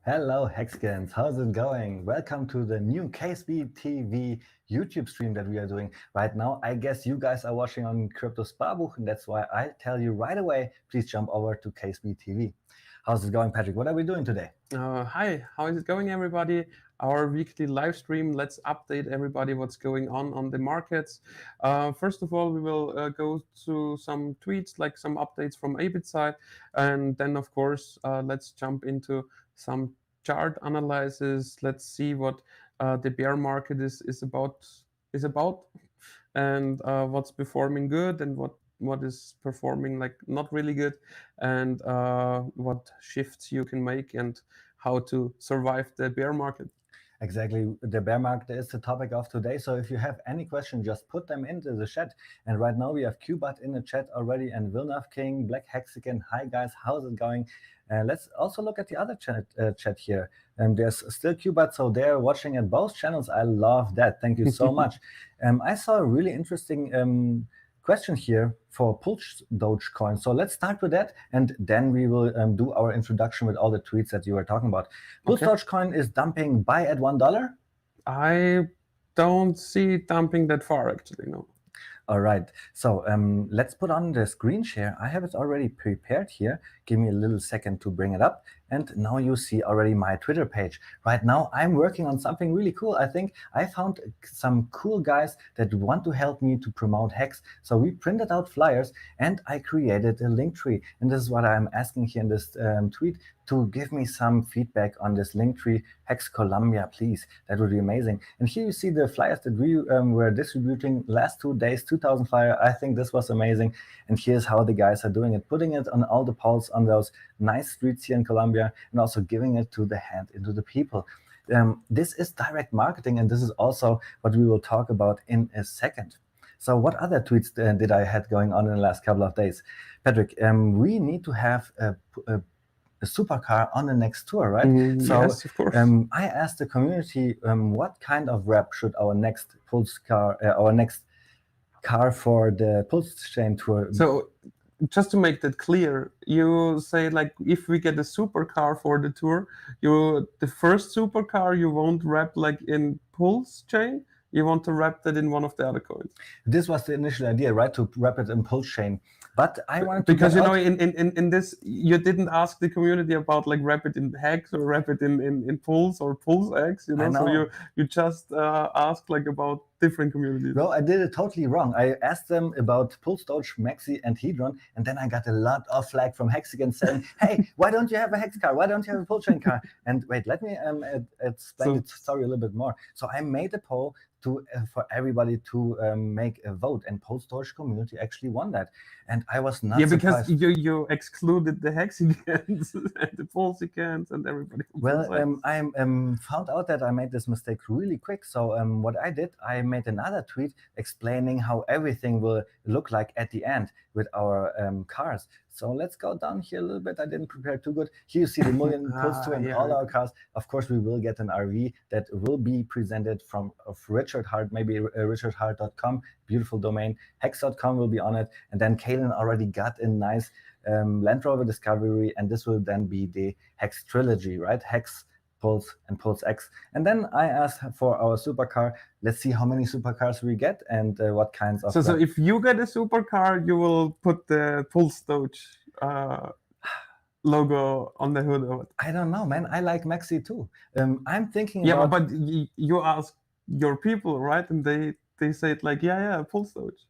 Hello, Hexicans. How's it going? Welcome to the new KSB TV YouTube stream that we are doing right now. I guess you guys are watching on Crypto Sparbuch, and that's why I tell you right away, please jump over to KSB TV. How's it going, Patrick? What are we doing today? Hi, how is it going, everybody? Our weekly live stream. Let's update everybody what's going on the markets. First of all, we will go to some tweets, like some updates from Abit side, and then of course let's jump into some chart analysis. Let's see what the bear market is about, and what's performing good and what is performing like not really good, and what shifts you can make and how to survive the bear market. Exactly. The bear market is the topic of today. So if you have any questions, just put them into the chat. And right now we have Qbot in the chat already and Vilnav King, Black Hexican. Hi guys, how's it going? Let's also look at the other chat here. There's still Qbot, so they're watching at both channels. I love that. Thank you so much. I saw a really interesting question here for Pulse Dogecoin. So let's start with that, and then we will do our introduction with all the tweets that you were talking about. Pulse Dogecoin is dumping buy at $1. I don't see it dumping that far, actually, no. All right, so let's put on the screen share. I have it already prepared here. Give me a little second to bring it up. And now you see already my Twitter page. Right now, I'm working on something really cool. I think I found some cool guys that want to help me to promote Hex. So we printed out flyers and I created a link tree. And this is what I'm asking here in this tweet, to give me some feedback on this link tree, Hex Colombia, please. That would be amazing. And here you see the flyers that we were distributing last 2 days, 2,000 flyer. I think this was amazing. And here's how the guys are doing it, putting it on all the polls on those nice streets here in Colombia, and also giving it to the hand into the people. This is direct marketing, and this is also what we will talk about in a second. So what other tweets did I had going on in the last couple of days? Patrick, we need to have a supercar on the next tour, right? So yes, of course. I asked the community what kind of wrap should our next Pulse car, our next car for the Pulse chain tour. So just to make that clear, you say like if we get a supercar for the tour, the first supercar you won't wrap like in Pulse chain. You want to wrap that in one of the other coins. This was the initial idea, right? To wrap it in Pulse chain. But I wanted to, because in this you didn't ask the community about like wrap it in Hex or wrap it in Pulse or Pulse X, you know. So you just asked like about different communities. Bro, I did it totally wrong. I asked them about Pulse Doge, Maxi, and Hedron, and then I got a lot of flag from Hexicans saying, "Hey, why don't you have a Hex car? Why don't you have a Pulse chain car?" And wait, let me explain the story a little bit more. So I made a poll for everybody to make a vote, and Pulse Doge community actually won that, and I was not surprised. Because you excluded the Hexicans and the Pulsicans and everybody. Well, I found out that I made this mistake really quick. So what I did, I made another tweet explaining how everything will look like at the end with our cars. So let's go down here a little bit. I didn't prepare too good. Here you see the million Pulse tour and all our cars. Of course, we will get an RV that will be presented of Richard Hart, maybe richardhart.com, beautiful domain. Hex.com will be on it. And then Kalen already got a nice Land Rover Discovery, and this will then be the Hex trilogy, right? Hex, Pulse, and Pulse X. And then I asked for our supercar. Let's see how many supercars we get and what kinds of. So if you get a supercar, you will put the Pulse Doge logo on the hood of it. I don't know, man. I like Maxi too. I'm thinking. Yeah, but you ask your people, right? And they say it like, yeah, Pulse Doge.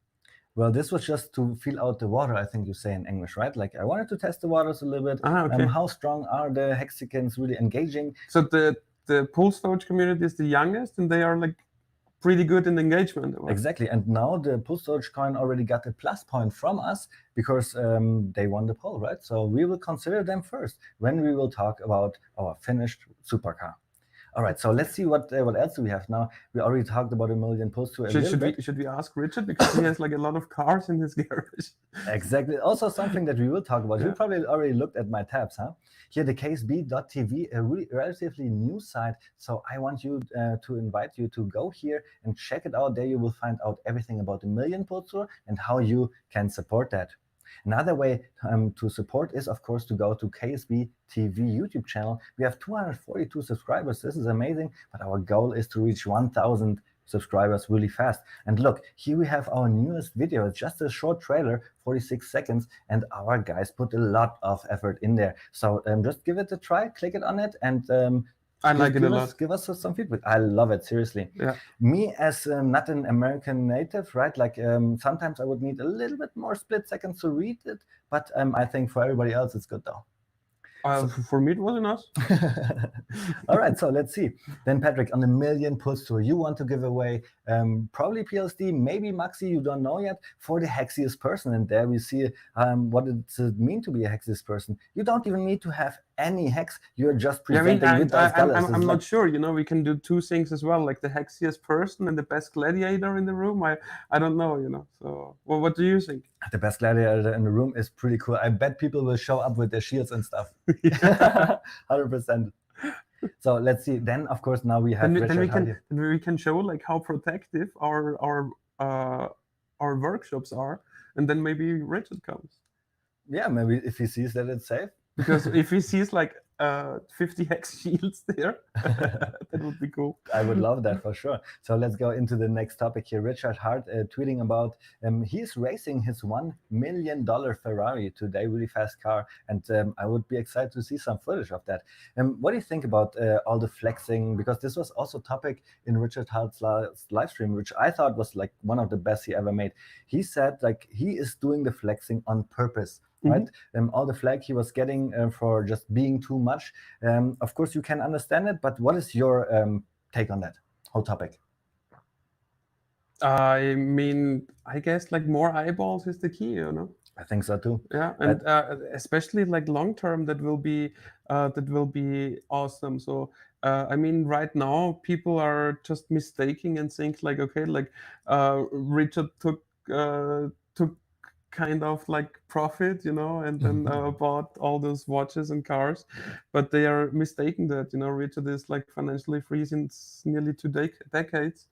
Well, this was just to feel out the water, I think you say in English, right? Like I wanted to test the waters a little bit. Okay. How strong are the Hexicans really engaging? So the Pulse Doge community is the youngest, and they are like pretty good in engagement. Right? Exactly. And now the Pulse Doge coin already got a plus point from us because they won the poll, right? So we will consider them first when we will talk about our finished supercar. All right, so let's see what else do we have now. We already talked about a million Pulse tour. Should we ask Richard, because he has like a lot of cars in his garage? Exactly. Also something that we will talk about. Yeah. You probably already looked at my tabs, huh? Here, the ksb.tv, a relatively new site. So I want you to invite you to go here and check it out. There you will find out everything about the million Pulse tour and how you can support that. Another way to support is, of course, to go to KSB TV YouTube channel. We have 242 subscribers. This is amazing, but our goal is to reach 1,000 subscribers really fast. And look, here we have our newest video. It's just a short trailer, 46 seconds, and our guys put a lot of effort in there. So just give it a try, click it on it, and I like it a lot. give us some feedback. I love it, seriously. Yeah. Me as not an American native, right? Like sometimes I would need a little bit more split seconds to read it, but I think for everybody else it's good though. For me, it was enough. All right, so let's see. Then Patrick, on the million puts tour, you want to give away probably PLSD, maybe Maxi, you don't know yet, for the hexiest person. And there we see what does it mean to be a hexiest person. You don't even need to have any hex. You're just presenting with those colors. I'm not sure. You know, we can do two things as well, like the hexiest person and the best gladiator in the room. I don't know. You know. So, well, what do you think? The best gladiator in the room is pretty cool. I bet people will show up with their shields and stuff. 100%. So let's see. Then, of course, now we have. Then we can show like how protective our workshops are, and then maybe Richard comes. Yeah, maybe if he sees that it's safe. Because if he sees like 50 hex shields there, that would be cool. I would love that for sure. So let's go into the next topic here. Richard Hart tweeting about he's racing his $1 million Ferrari today, really fast car, and I would be excited to see some footage of that. What do you think about all the flexing? Because this was also a topic in Richard Hart's live stream, which I thought was like one of the best he ever made. He said like he is doing the flexing on purpose. Right, all the flag he was getting for just being too much. Of course, you can understand it, but what is your take on that whole topic? I mean, I guess like more eyeballs is the key, you know. I think so too. Yeah, and especially like long term, that will be awesome. So I mean, right now people are just mistaking and think like, okay, like Richard took kind of like profit, you know, and then bought all those watches and cars, but they are mistaken that, you know, Richard is like financially free since nearly 2 decades,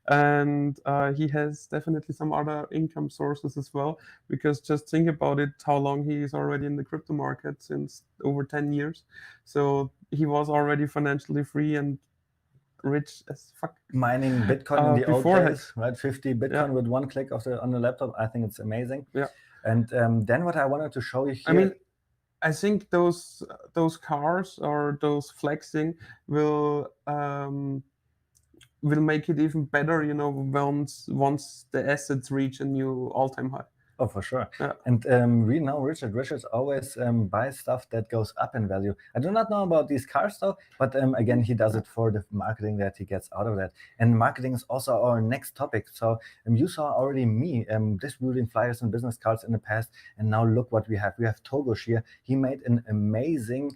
and he has definitely some other income sources as well, because just think about it, how long he is already in the crypto market, since over 10 years. So he was already financially free and rich as fuck. Mining Bitcoin in the old days, right? 50 Bitcoin with one click on the laptop. I think it's amazing. Yeah. And then what I wanted to show you here. I mean, I think those cars or those flexing will make it even better, you know, once the assets reach a new all-time high. Oh, for sure. Yeah. And we know Richard always buys stuff that goes up in value. I do not know about these cars though, but again, he does it for the marketing that he gets out of that. And marketing is also our next topic. So you saw already me distributing flyers and business cards in the past, and now look what we have. We have Togosh here. He made an amazing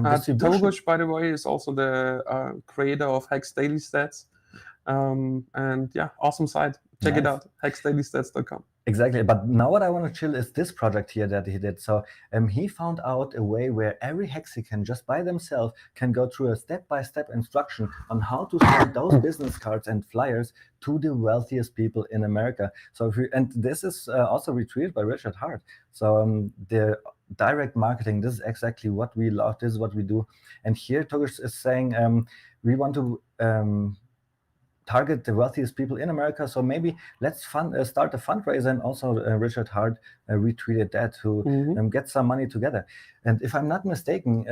distribution. Togosh, by the way, is also the creator of HEX Daily Stats. And yeah, awesome site. Check it out, hexdailystats.com. Exactly. But now what I want to chill is this project here that he did. So he found out a way where every Hexican just by themselves can go through a step-by-step instruction on how to send those business cards and flyers to the wealthiest people in America. So and this is also retweeted by Richard Hart. So the direct marketing, this is exactly what we love. This is what we do. And here Togosh is saying we want to target the wealthiest people in America. So maybe let's start a fundraiser. And also Richard Hart retweeted that to get some money together. And if I'm not mistaken,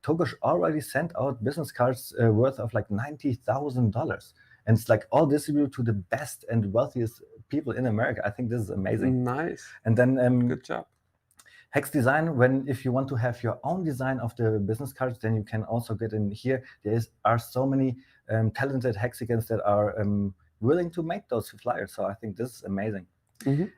Togosh already sent out business cards worth of like $90,000. And it's like all distributed to the best and wealthiest people in America. I think this is amazing. Nice. And then good job. Hex Design, if you want to have your own design of the business cards, then you can also get in here. There are so many talented Hexicans that are willing to make those flyers. So I think this is amazing.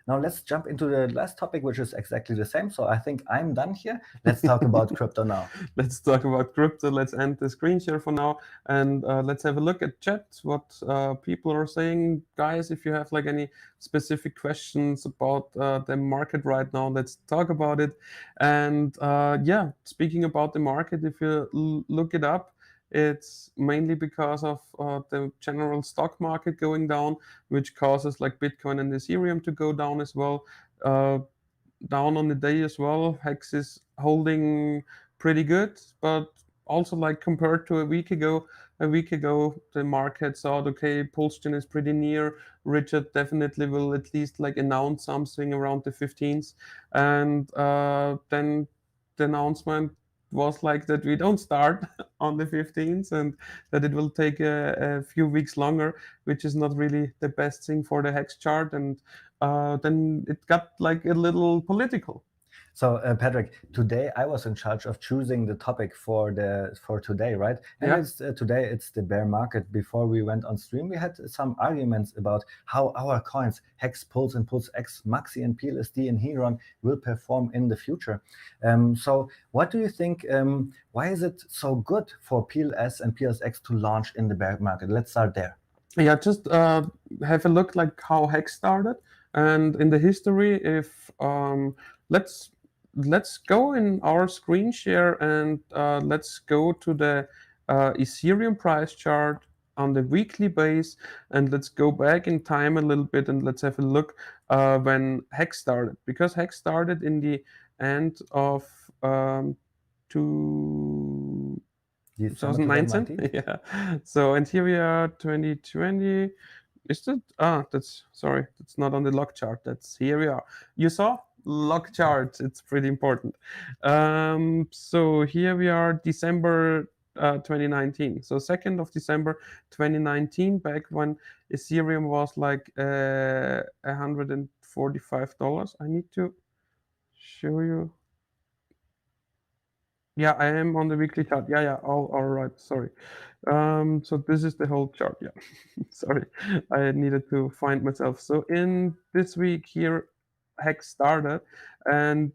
Now let's jump into the last topic, which is exactly the same. So I think I'm done here. Let's talk about crypto now. Let's talk about crypto. Let's end the screen share for now, and let's have a look at chat, what people are saying. Guys, if you have like any specific questions about the market right now, let's talk about it. And yeah, speaking about the market, if you look it up, it's mainly because of the general stock market going down, which causes like Bitcoin and Ethereum to go down as well. down on the day as well. Hex is holding pretty good, but also like compared to a week ago the market thought, okay, Pulston is pretty near. Richard definitely will at least like announce something around the 15th, and then the announcement was like that we don't start on the 15th and that it will take a few weeks longer, which is not really the best thing for the hex chart. And then it got like a little political. So Patrick, today I was in charge of choosing the topic for today, right? And Yeah. it's today it's the bear market. Before we went on stream, we had some arguments about how our coins Hex, Pulse, and Pulse X, Maxi, and PLSD and Heron will perform in the future. So what do you think? Why is it so good for PLS and PLSX to launch in the bear market? Let's start there. Yeah, just have a look like how Hex started and in the history. If let's let's go in our screen share and let's go to the Ethereum price chart on the weekly base, and let's go back in time a little bit and let's have a look when Hex started, because Hex started in the end of two December 2019. 2019. Yeah. So, and here we are, 2020. Is that? That's, sorry, that's not on the log chart. That's, here we are. You saw log chart. It's pretty important. So here we are, December 2019. So 2nd of December 2019, back when Ethereum was like $145. I need to show you. Yeah, I am on the weekly chart. Yeah, all right. Sorry. So this is the whole chart. Yeah, sorry, I needed to find myself. So in this week here, Hex started, and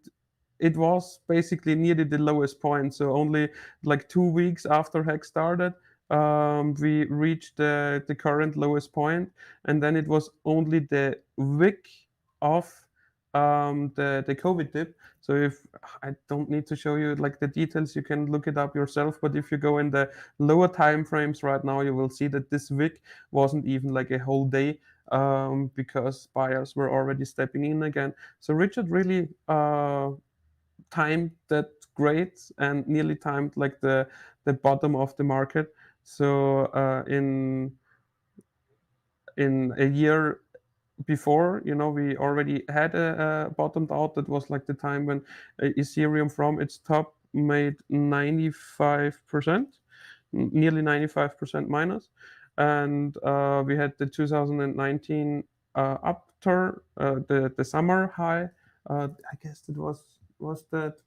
it was basically nearly the lowest point. So only like 2 weeks after Hex started, we reached the current lowest point, and then it was only the wick of the COVID dip. So if I don't need to show you like the details, you can look it up yourself. But if you go in the lower time frames right now, you will see that this wick wasn't even like a whole day, because buyers were already stepping in again. So Richard really timed that great and nearly timed like the bottom of the market. So in a year before, we already had a bottomed out. That was like the time when Ethereum from its top made 95%, nearly 95% minus. And we had the 2019 upturn, the summer high. I guess that was that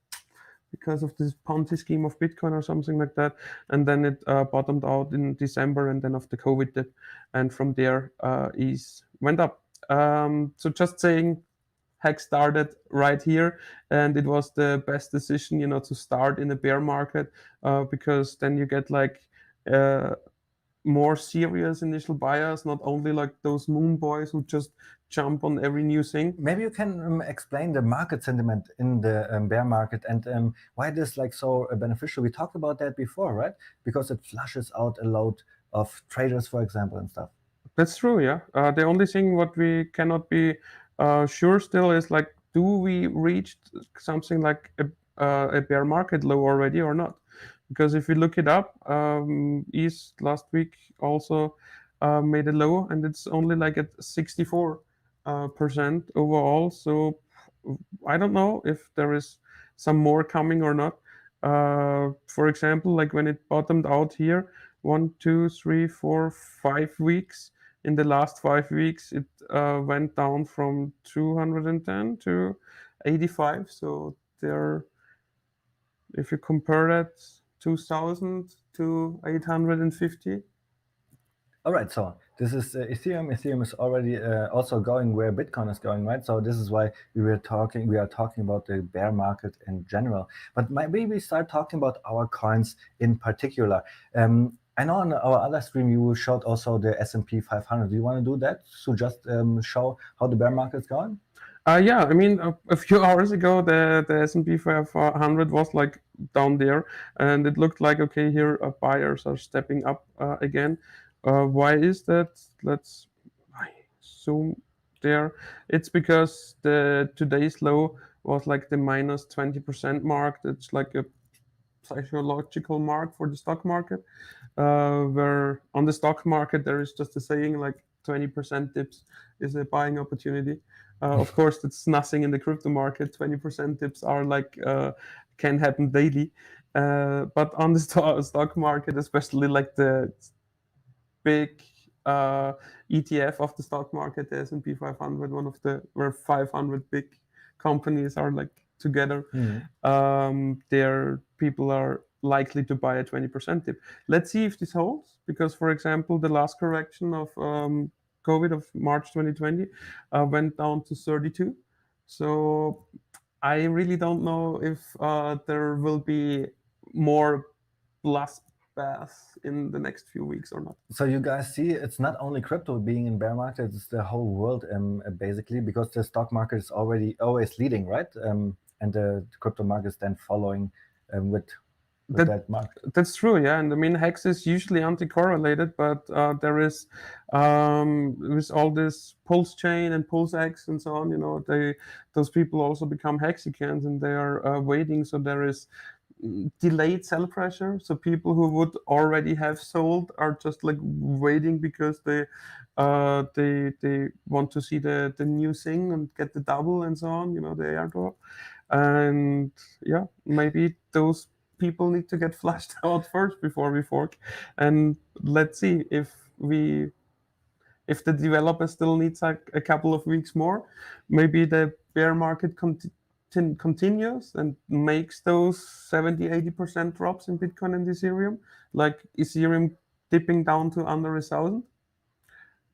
because of this Ponzi scheme of Bitcoin or something like that. And then it bottomed out in December, and then of the COVID dip, and from there is went up. So just saying, Hex started right here, and it was the best decision, to start in a bear market, because then you get like uh, more serious initial buyers, not only like those moon boys who just jump on every new thing. Maybe you can explain the market sentiment in the bear market and why it is like so beneficial. We talked about that before, right? Because it flushes out a load of traders, for example, and stuff. That's true, yeah. The only thing what we cannot be sure still is like, do we reach something like a bear market low already or not? Because if we look it up, East last week also made a low, and it's only like at 64% overall. So I don't know if there is some more coming or not. For example, like when it bottomed out here, 1, 2, 3, 4, 5 weeks. In the last 5 weeks, it went down from 210 to 85. So there, if you compare that, 2,000 to 850. All right, so this is Ethereum. Ethereum is already also going where Bitcoin is going, right? So this is why we are talking about the bear market in general. But maybe we start talking about our coins in particular. I know on our other stream you showed also the S&P 500. Do you want to do that to just show how the bear market is going? Yeah, I mean, a few hours ago, the S&P 500 was like down there, and it looked like, okay, here buyers are stepping up again. Why is that? Let's zoom there. It's because the today's low was like the minus 20% mark. That's like a psychological mark for the stock market, where on the stock market there is just a saying like 20% dips is a buying opportunity. Of course, that's nothing in the crypto market. 20% dips are like can happen daily, but on the stock market, especially like the big ETF of the stock market, the S&P 500, one of the where 500 big companies are like together. Mhm. There people are likely to buy a 20% dip. Let's see if this holds, because for example, the last correction of COVID of March 2020 went down to 32. So I really don't know if there will be more blast bath in the next few weeks or not. So you guys see, it's not only crypto being in bear market; it's the whole world, basically, because the stock market is already always leading, right? And the crypto market is then following with That that market. that's true, yeah. And I mean, Hex is usually anti-correlated, but there is with all this Pulse chain and Pulse X and so on. You know, those people also become Hexicans, and they are waiting. So there is delayed sell pressure. So people who would already have sold are just like waiting because they want to see the new thing and get the double and so on. You know, the airdrop, and yeah, maybe those people need to get flushed out first before we fork. And let's see if the developer still needs like a couple of weeks more, maybe the bear market continues and makes those 70-80% drops in Bitcoin and Ethereum, like Ethereum dipping down to under 1,000.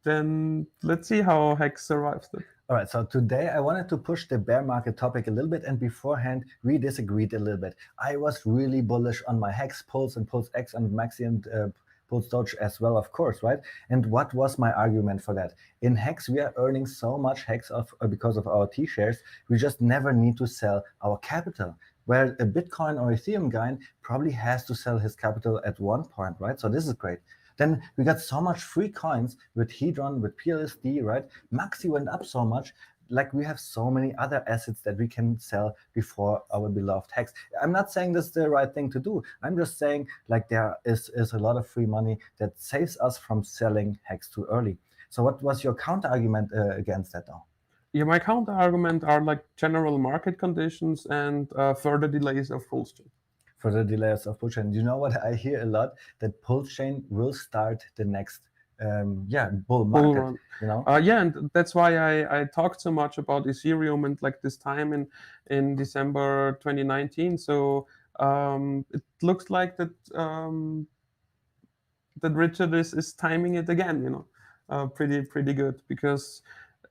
Then let's see how Hex survives that. All right, so today I wanted to push the bear market topic a little bit, and beforehand we disagreed a little bit. I was really bullish on my Hex Pulse and Pulse X and Maxi and Pulse Doge as well, of course, right? And what was my argument for that? In Hex, we are earning so much Hex because of our T shares, we just never need to sell our capital. Where a Bitcoin or Ethereum guy probably has to sell his capital at one point, right? So this is great. Then we got so much free coins with Hedron, with PLSD, right? Maxi went up so much. Like we have so many other assets that we can sell before our beloved Hex. I'm not saying this is the right thing to do. I'm just saying like there is a lot of free money that saves us from selling Hex too early. So what was your counter argument against that though? Yeah, my counter argument are like general market conditions and further delays of Pulse chain. For the delays of Pulse chain, you know what I hear a lot? That Pulse chain will start the next bull market. Run. You know? Yeah, and that's why I talked so much about Ethereum and like this time in December 2019. So it looks like that Richard is timing it again. You know, pretty good, because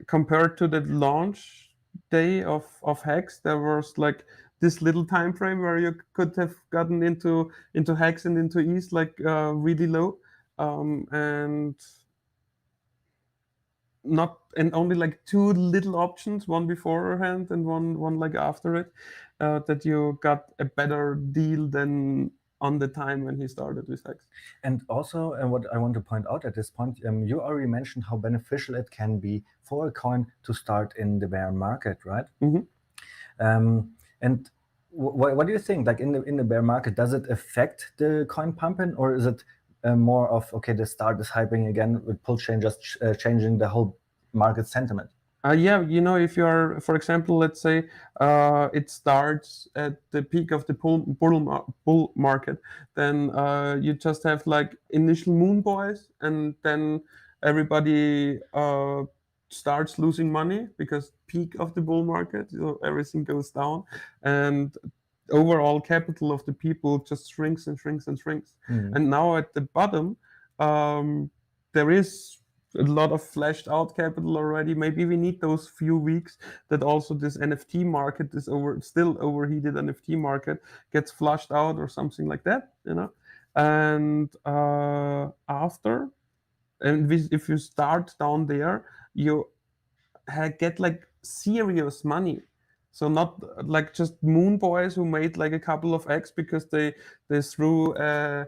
compared to the launch day of Hex, there was like this little time frame where you could have gotten into Hex and into ETH like really low, and not and only like two little options, one beforehand and one like after it, that you got a better deal than on the time when he started with Hex. And also, what I want to point out at this point, you already mentioned how beneficial it can be for a coin to start in the bear market, right? Mm-hmm. And what do you think? Like in the bear market, does it affect the coin pumping, or is it more of okay, the start is hyping again with Pulse chain just changing the whole market sentiment? Yeah, you know, if you are, for example, let's say it starts at the peak of the bull market, then you just have like initial moon boys, and then everybody starts losing money because peak of the bull market, you know, everything goes down, and overall capital of the people just shrinks and shrinks and shrinks. Mm. And now at the bottom, there is a lot of fleshed out capital already. Maybe we need those few weeks that also this NFT market, this still overheated NFT market, gets flushed out or something like that, you know. And after, and if you start down there, you get like serious money. So not like just moon boys who made like a couple of X because they threw a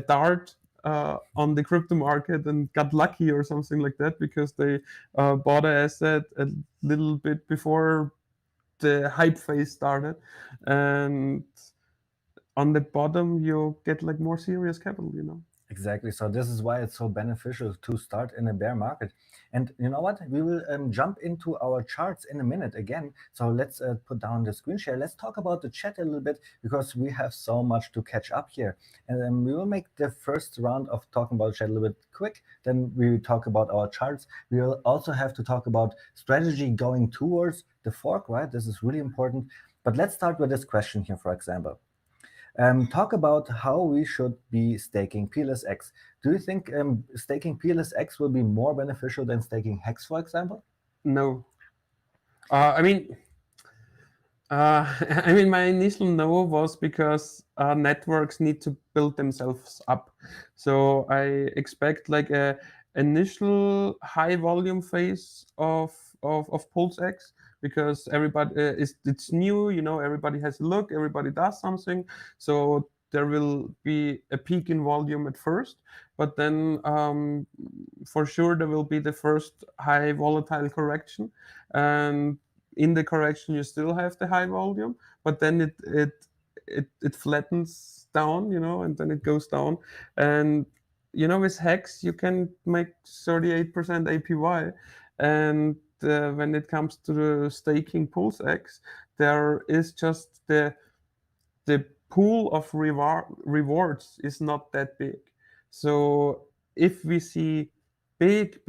dart on the crypto market and got lucky or something like that, because they bought an asset a little bit before the hype phase started, and on the bottom you get like more serious capital, you know. Exactly. So this is why it's so beneficial to start in a bear market. And you know what? We will jump into our charts in a minute again. So let's put down the screen share. Let's talk about the chat a little bit because we have so much to catch up here. And then we will make the first round of talking about chat a little bit quick. Then we will talk about our charts. We will also have to talk about strategy going towards the fork, right? This is really important. But let's start with this question here, for example. Talk about how we should be staking PLSX. Do you think staking PLSX will be more beneficial than staking HEX, for example? No. I mean, I mean, my initial no was because networks need to build themselves up. So I expect like a initial high volume phase of Pulse X, because everybody it's new, you know, everybody has a look, everybody does something. So there will be a peak in volume at first, but then for sure there will be the first high volatile correction, and in the correction you still have the high volume, but then it flattens down, you know, and then it goes down. And you know, with Hex you can make 38% APY, and when it comes to the staking Pulse X, there is just the pool of rewards is not that big. So if we see big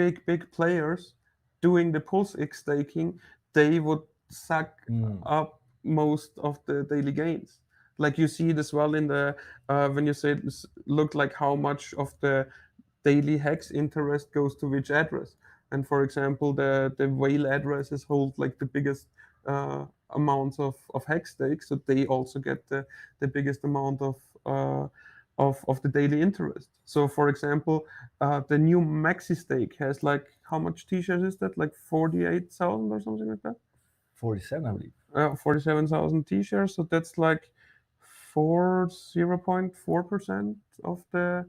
players doing the Pulse X staking, they would suck up most of the daily gains. Like you see it as well in the when you say look like how much of the daily hex interest goes to which address. And for example, the whale addresses hold like the biggest amounts of hex stakes, so they also get the biggest amount of the daily interest. So for example, the new maxi stake has like how much t-shirts is that? Like 48,000 or something like that? 47, I believe. 47,000 t-shirts. So that's like 0.4% of the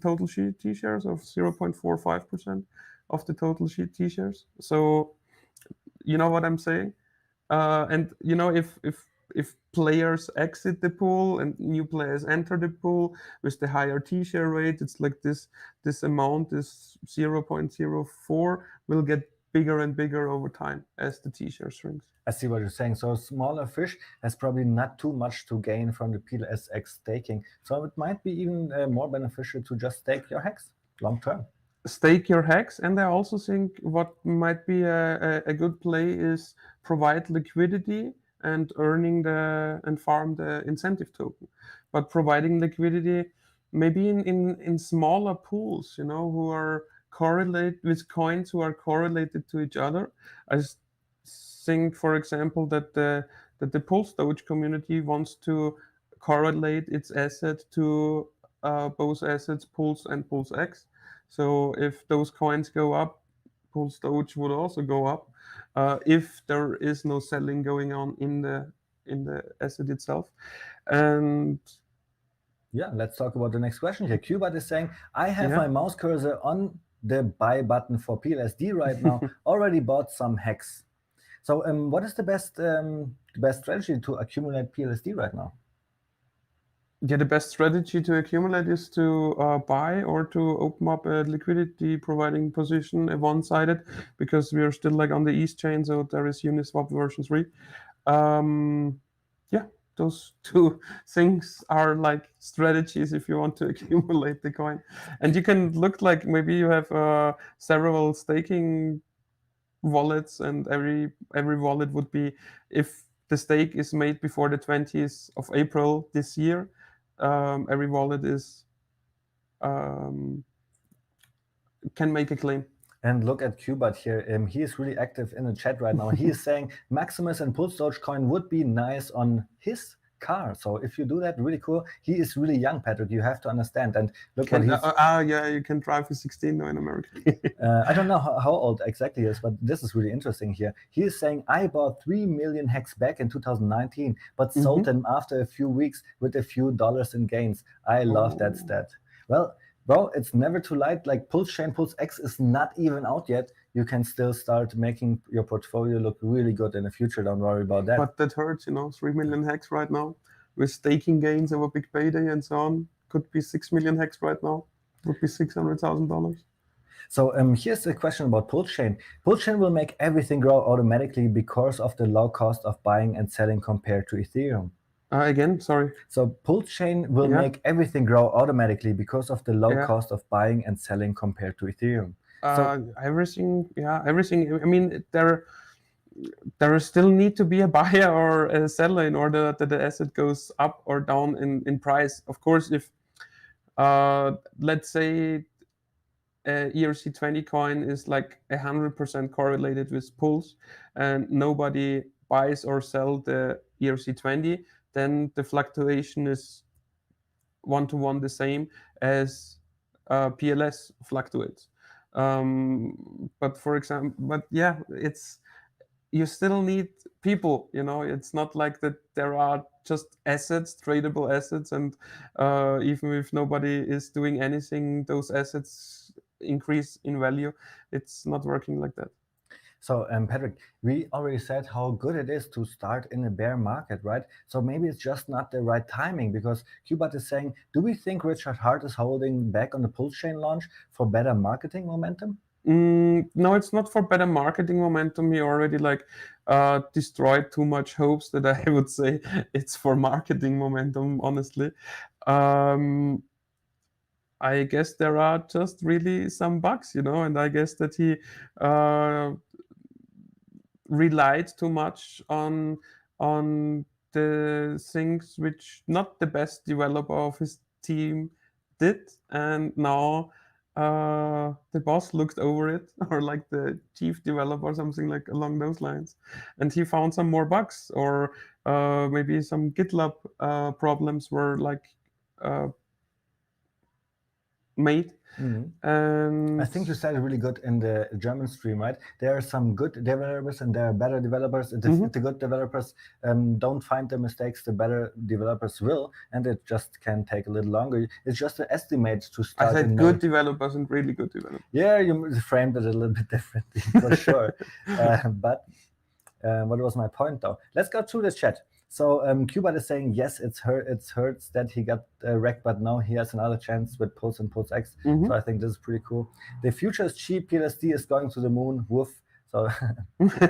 total sheet t-shirts, of 0.45% of the total sheet t-shirts. So you know what I'm saying? And you know, if players exit the pool and new players enter the pool with the higher t-share rate, it's like this amount, this 0.04, will get bigger and bigger over time as the t-share shrinks. I see what you're saying. So a smaller fish has probably not too much to gain from the PLSX staking. So it might be even more beneficial to just stake your hex long term. Stake your hex, and I also think what might be a good play is provide liquidity and earning and farm the incentive token. But providing liquidity maybe in smaller pools, you know, who are correlate with coins who are correlated to each other. I think, for example, that the Pulse Doge community wants to correlate its asset to both assets, Pulse and Pulse X. So if those coins go up, Pulse Doge would also go up. If there is no selling going on in the asset itself. And yeah, let's talk about the next question here. Qbot is saying, I have Yeah. my mouse cursor on the buy button for PLSD right now. Already bought some hex. So what is the best strategy to accumulate PLSD right now? Yeah, the best strategy to accumulate is to buy or to open up a liquidity providing position, a one-sided, because we are still like on the East chain, so there is Uniswap version 3. Yeah, those two things are like strategies if you want to accumulate the coin. And you can look like maybe you have several staking wallets, and every wallet would be, if the stake is made before the 20th of April this year, every wallet is can make a claim. And look at Qbot here. He is really active in the chat right now. He is saying Maximus and Pulse Dogecoin would be nice on his car. So if you do that, really cool. He is really young, Patrick. You have to understand. And look what he's. Yeah, you can drive for 16 now in America. I don't know how old exactly he is, but this is really interesting here. He is saying, I bought 3 million hex back in 2019, but sold them after a few weeks with a few dollars in gains. I love that stat. Well, Well, it's never too late. Like Pulse Chain, Pulse X is not even out yet. You can still start making your portfolio look really good in the future. Don't worry about that. But that hurts, 3 million hex right now with staking gains over big payday and so on. Could be 6 million hex right now. Would be $600,000. So here's the question about Pulse Chain. Pulse Chain will make everything grow automatically because of the low cost of buying and selling compared to Ethereum. Again, sorry. So Pulse Chain will Yeah. make everything grow automatically because of the low Yeah. cost of buying and selling compared to Ethereum. Everything. I mean, there still need to be a buyer or a seller in order that the asset goes up or down in price. Of course, if let's say ERC20 coin is like 100% correlated with Pulse, and nobody buys or sell the ERC20, then the fluctuation is 1-to-1 the same as PLS fluctuates. But for example, it's you still need people. It's not like that there are just assets, tradable assets, and even if nobody is doing anything, those assets increase in value. It's not working like that. So, Patrick, we already said how good it is to start in a bear market, right? So maybe it's just not the right timing, because Qbot is saying, do we think Richard Hart is holding back on the Pulse Chain launch for better marketing momentum? No, it's not for better marketing momentum. He already destroyed too much hopes that I would say it's for marketing momentum, honestly. I guess there are just really some bugs, and I guess that he relied too much on the things which not the best developer of his team did, and now the boss looked over it, or like the chief developer or something like along those lines, and he found some more bugs, or maybe some GitLab problems were made. And I think you said it really good in the German stream, right? There are some good developers and there are better developers. If the good developers don't find the mistakes, the better developers will, and it just can take a little longer. It's just an estimate to start. I said good developers and really good developers. Yeah, you framed it a little bit differently for sure. But what was my point though? Let's go through the chat. So Qbot is saying, yes, it hurts that he got wrecked, but now he has another chance with Pulse and Pulse X. So I think this is pretty cool. The future is cheap. PLSD is going to the moon. Woof. So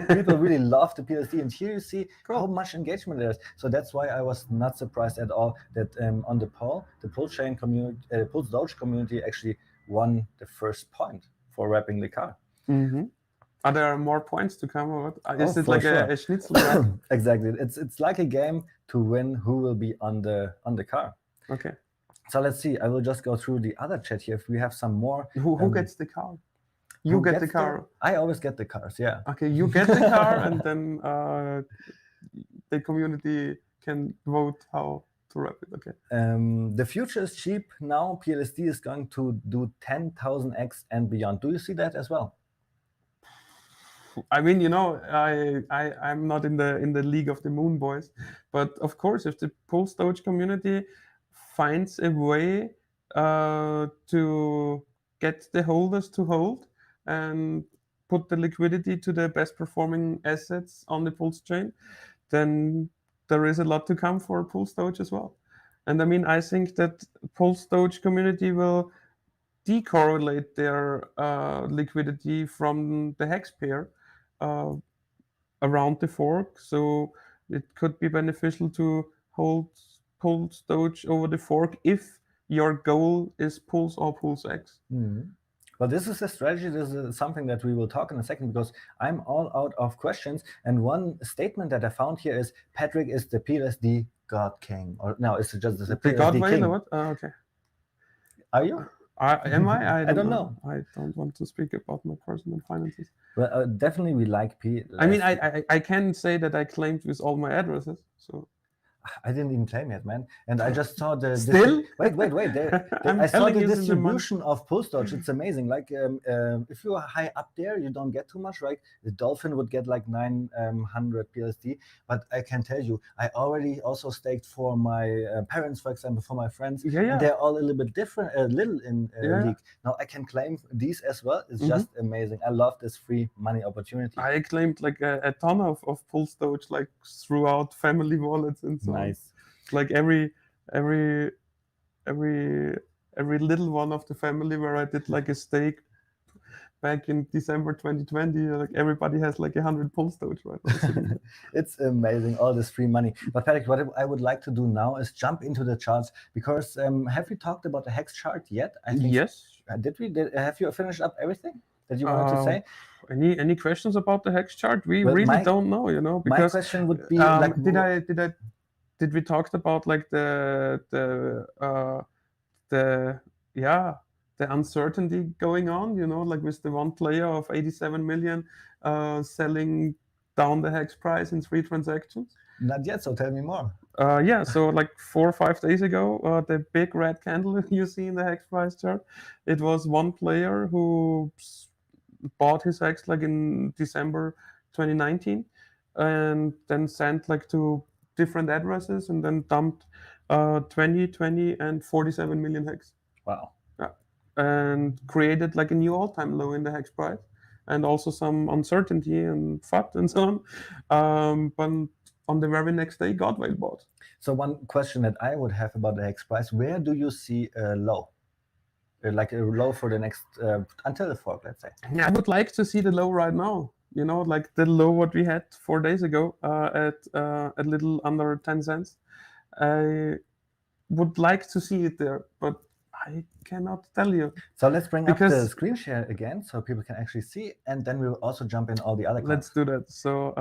people really love the PLSD, and here you see how much engagement there is. So that's why I was not surprised at all that on the poll, the Pulse Chain community, Pulse Doge community actually won the first point for wrapping the car. Are there more points to come? Or what? Is it like a schnitzel? Right? Exactly. It's like a game to win who will be on the car. Okay. So let's see. I will just go through the other chat here if we have some more. Who gets the car? You get the car. I always get the cars. Yeah. Okay, you get the car, and then the community can vote how to wrap it. Okay. The future is cheap now. PLSD is going to do 10,000x and beyond. Do you see that as well? I mean, I'm not in the league of the moon boys, but of course, if the Pulse Doge community finds a way to get the holders to hold and put the liquidity to the best performing assets on the Pulse chain, then there is a lot to come for Pulse Doge as well. And I mean, I think that Pulse Doge community will decorrelate their liquidity from the hex pair around the fork, so it could be beneficial to hold Pulse Doge over the fork if your goal is Pulse or Pulse X. Well, this is a strategy. This is something that we will talk in a second, because I'm all out of questions. And one statement that I found here is Patrick is the PLSD God King. Or no, it's just the PLSD God King. Or what? Okay. Are you? Am I? I don't know. I don't want to speak about my personal finances. Well, definitely we like PLSD. I mean, I can say that I claimed with all my addresses. So. I didn't even claim yet, man. And I just saw the Still? wait. I'm I saw telling the you since a month. distribution of post dodge. It's amazing. Like if you are high up there, you don't get too much. Right? The dolphin would get like 900 PLSD. But I can tell you, I already also staked for my parents, for example, for my friends, Yeah, and yeah. they're all a little bit different, a little in Yeah. league. Now I can claim these as well. It's Mhm. just amazing. I love this free money opportunity. I claimed like a ton of Pulse Doge like throughout family wallets and so on. Nice. Like every little one of the family where I did like a stake back in December 2020, like everybody has like 100 Pulse Doge right now sitting there. It's amazing, all this free money. But Patrick, what I would like to do now is jump into the charts, because have we talked about the Hex chart yet? I think Yes. did we? Have you finished up everything that you wanted to say? Any questions about the Hex chart? We Well, really my- don't know, you know, My because question would be like, did we talk about like the uncertainty going on, you know, like with the one player of 87 million selling down the Hex price in 3 transactions? not yet, so tell me more. Yeah, so like 4 or 5 days ago, the big red candle you see in the Hex price chart, it was one player who bought his Hex like in December 2019 and then sent like to different addresses and then dumped 20, 20 and 47 million Hex. Wow. Yeah. And created like a new all-time low in the Hex price and also some uncertainty and FUD and so on. But on the very next day, got whale bought. So one question that I would have about the Hex price: where do you see a low? Like a low for the next until the fork, let's say. Yeah, I would like to see the low right now. You know, like the low what we had 4 days ago at a little under 10 cents. I would like to see it there, but I cannot tell you. So let's bring up Because- the screen share again, so people can actually see, and then we'll also jump in all the other Let's coins. do that. So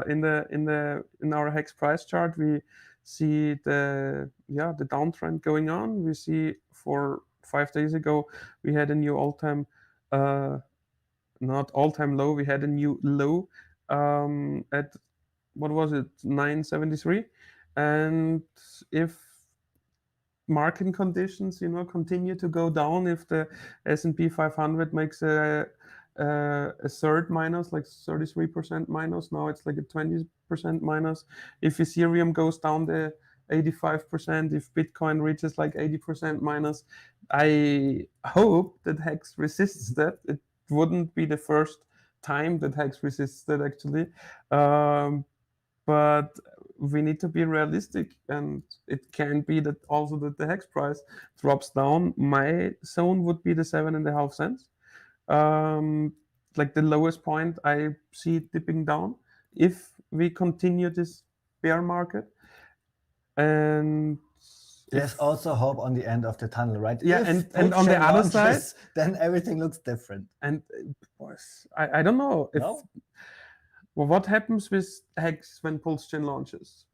in our Hex price chart, we see the downtrend going on. We see for 5 days ago we had a new all-time not all-time low. We had a new low at what was it, 973, and if market conditions, you know, continue to go down, if the S&P 500 makes a third minus, like 33% minus, now it's like a 20% minus. If Ethereum goes down the 85%, if Bitcoin reaches like 80% minus, I hope that Hex resists that. It wouldn't be the first time that Hex resists that actually. But we need to be realistic, and it can be that also that the Hex price drops down. My zone would be the 7.5 cents. Like the lowest point, I see it dipping down if we continue this bear market. And there's also hope on the end of the tunnel, right? Yeah, if and on the other launches, side, then everything looks different. And I don't know if. No? Well, what happens with Hex when PulseChain launches?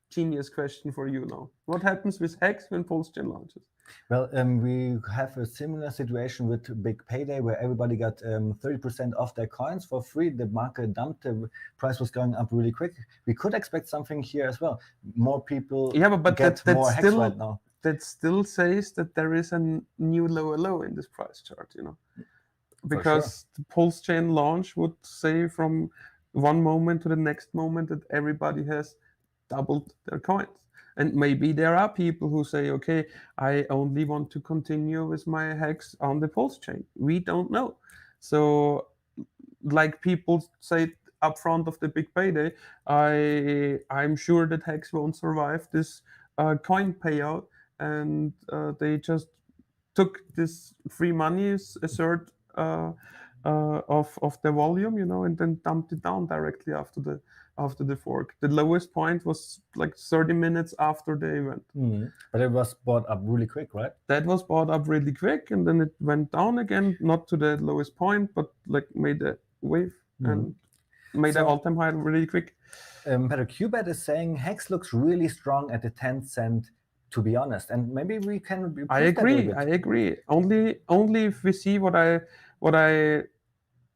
Genius question for you now. What happens with Hex when PulseChain launches? Well, we have a similar situation with Big Payday, where everybody got 30% off their coins for free. The market dumped, the price was going up really quick. We could expect something here as well. More people but get that more Hex still, right now. That still says that there is a new lower low in this price chart, you know. Because the PulseChain launch would say from one moment to the next moment that everybody has doubled their coins. And maybe there are people who say, okay, I only want to continue with my Hex on the PulseChain. We don't know. So like people say up front of the Big Payday, I'm sure that Hex won't survive this coin payout, and they just took this free money, a third of the volume, you know, and then dumped it down directly after the fork. The lowest point was like 30 minutes after the event. But it was bought up really quick, right? That was bought up really quick, and then it went down again, not to the lowest point, but like made a wave and made an all-time high really quick. Peter Qbet is saying Hex looks really strong at the 10 cent, to be honest, and maybe we can. I agree. Only if we see what I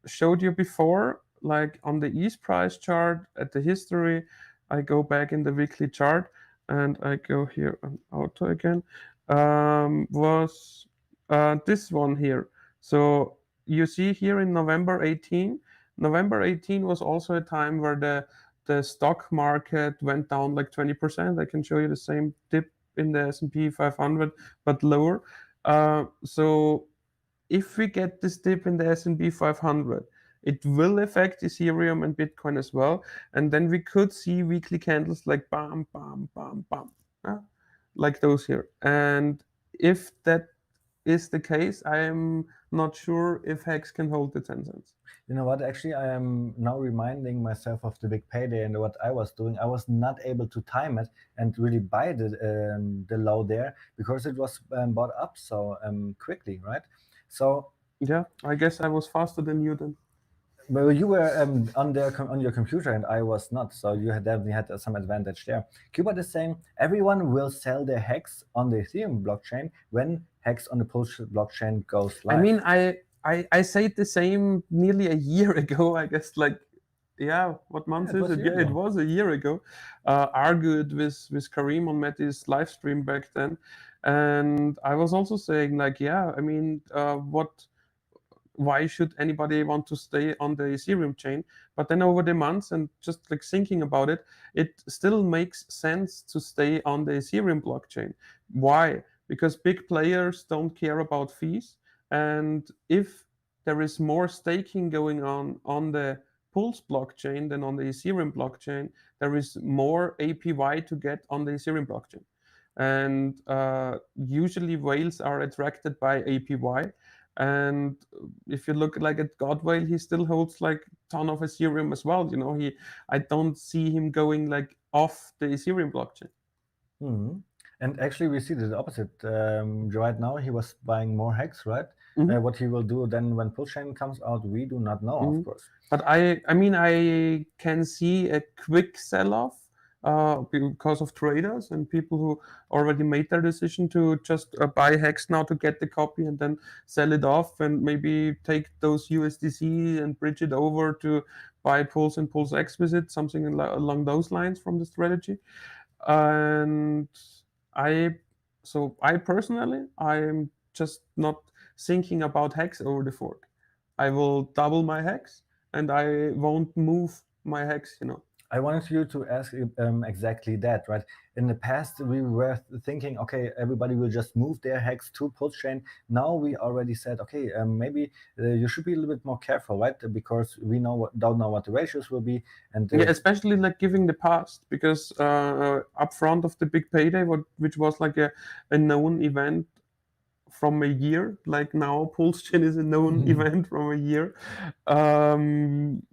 showed you before, like on the ETH price chart at the history. I go back in the weekly chart. and I go here on auto again, was this one here. So you see here in November 18 was also a time where the stock market went down like 20%. I can show you the same dip in the S&P 500, but lower. So if we get this dip in the S&P 500, it will affect Ethereum and Bitcoin as well. And then we could see weekly candles like bam, bam, bam, bam, yeah? Like those here. And if that is the case, I am not sure if Hex can hold the 10 cents. You know what? Actually, I am now reminding myself of the big payday and what I was doing. I was not able to time it and really buy the low there because it was bought up so quickly, right? So Yeah, I guess I was faster than you then. well, you were on your computer and I was not, so you had definitely had some advantage there. Qbot is saying everyone will sell their hex on the Ethereum blockchain when hex on the Pulse blockchain goes live. I mean, I said the same nearly a year ago. I guess like, yeah, what month it is was a it? year Yeah, it ago. was a year ago. Argued with Kareem on Meti's live stream back then, and I was also saying like, yeah, I mean, what? Why should anybody want to stay on the Ethereum chain? But then over the months and just like thinking about it, it still makes sense to stay on the Ethereum blockchain. Why? Because big players don't care about fees. And if there is more staking going on the Pulse blockchain than on the Ethereum blockchain, there is more APY to get on the Ethereum blockchain. And usually whales are attracted by APY. And if you look like at Godwale, he still holds like ton of Ethereum as well. You know, I don't see him going like off the Ethereum blockchain. Mhm. And actually, we see the opposite. Right now, he was buying more hex, right? Mhm. What he will do then when Pulse Chain comes out, we do not know, of Mhm. course. But I mean, I can see a quick sell-off because of traders and people who already made their decision to just buy Hex now to get the copy and then sell it off and maybe take those USDC and bridge it over to buy Pulse and Pulse X with it, something along those lines from the strategy. And I, so I personally, I'm just not thinking about Hex over the fork. I will double my hex and I won't move my hex, you know. I wanted you to ask exactly that, right? In the past, we were thinking, okay, everybody will just move their hex to Pulse Chain. Now we already said, okay, maybe you should be a little bit more careful, right? Because we don't know what the ratios will be, and Yeah, especially like giving the past because up front of the big payday, which was like a known event from a year, like now Pulse Chain is a known event from a year. Um,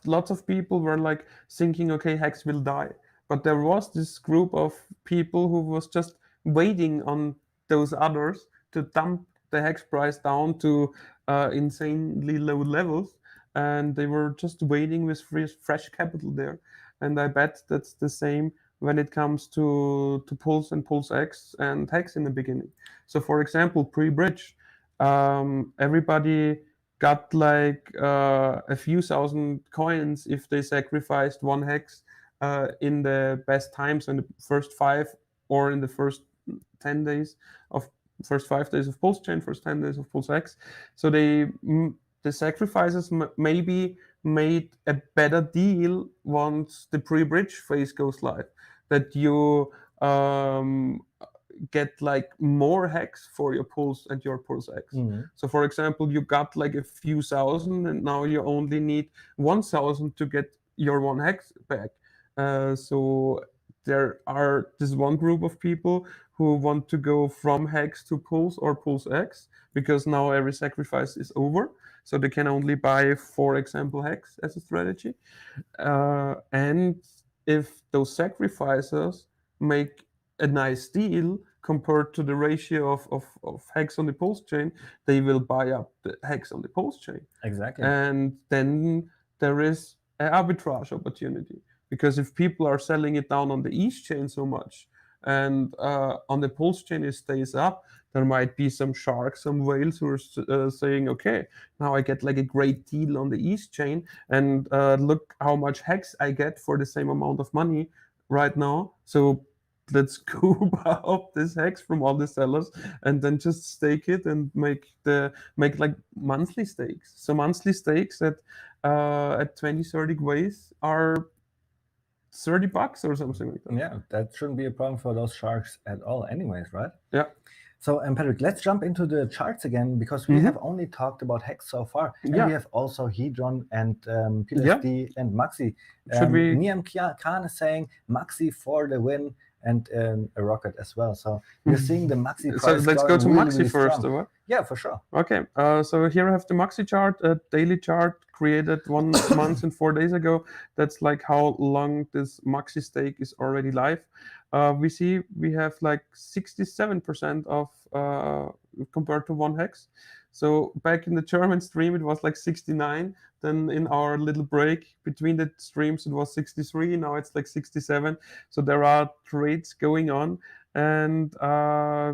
lots of people were like thinking, okay, Hex will die, but there was this group of people who was just waiting on those others to dump the Hex price down to insanely low levels, and they were just waiting with fresh capital there. And I bet that's the same when it comes to Pulse and Pulse X and Hex in the beginning. So for example, pre-bridge, everybody got like a few thousand coins if they sacrificed one hex in the best times in the first 5 or in the first 10 days of first 5 days of Pulse Chain, first 10 days of Pulse X. So the sacrifices maybe made a better deal once the pre-bridge phase goes live, that you get like more hex for your Pulse and your Pulse X. Mhm. So for example, you got like a few thousand and now you only need 1,000 to get your one hex back. So there are this one group of people who want to go from hex to Pulse or Pulse X because now every sacrifice is over. So they can only buy, for example, hex as a strategy. And if those sacrifices make a nice deal compared to the ratio of hex on the Pulse chain, they will buy up the hex on the Pulse chain. Exactly. And then there is an arbitrage opportunity. Because if people are selling it down on the East chain so much and on the Pulse chain it stays up, there might be some sharks, some whales who are saying, okay, now I get like a great deal on the East chain, and look how much hex I get for the same amount of money right now. So let's scoop up this hex from all the sellers and then just stake it and make like monthly stakes. So monthly stakes at 20-30 ways are $30 or something like that. Yeah, that shouldn't be a problem for those sharks at all anyways, right? Yeah. So, Patrick, let's jump into the charts again, because we have only talked about HEX so far. And we have also Hedron and PLSD and Maxi. Should we? Niam Khan is saying Maxi for the win, and a rocket as well. So we're seeing the Maxi price. So let's go to really, Maxi really first, strong. or what? Yeah, for sure. Okay, so here I have the Maxi chart, a daily chart created 1 month and 4 days ago. That's like how long this Maxi stake is already live. We see we have like 67% of compared to 1 hex. So back in the German stream, it was like 69. Then in our little break between the streams, it was 63. Now it's like 67. So there are trades going on, and I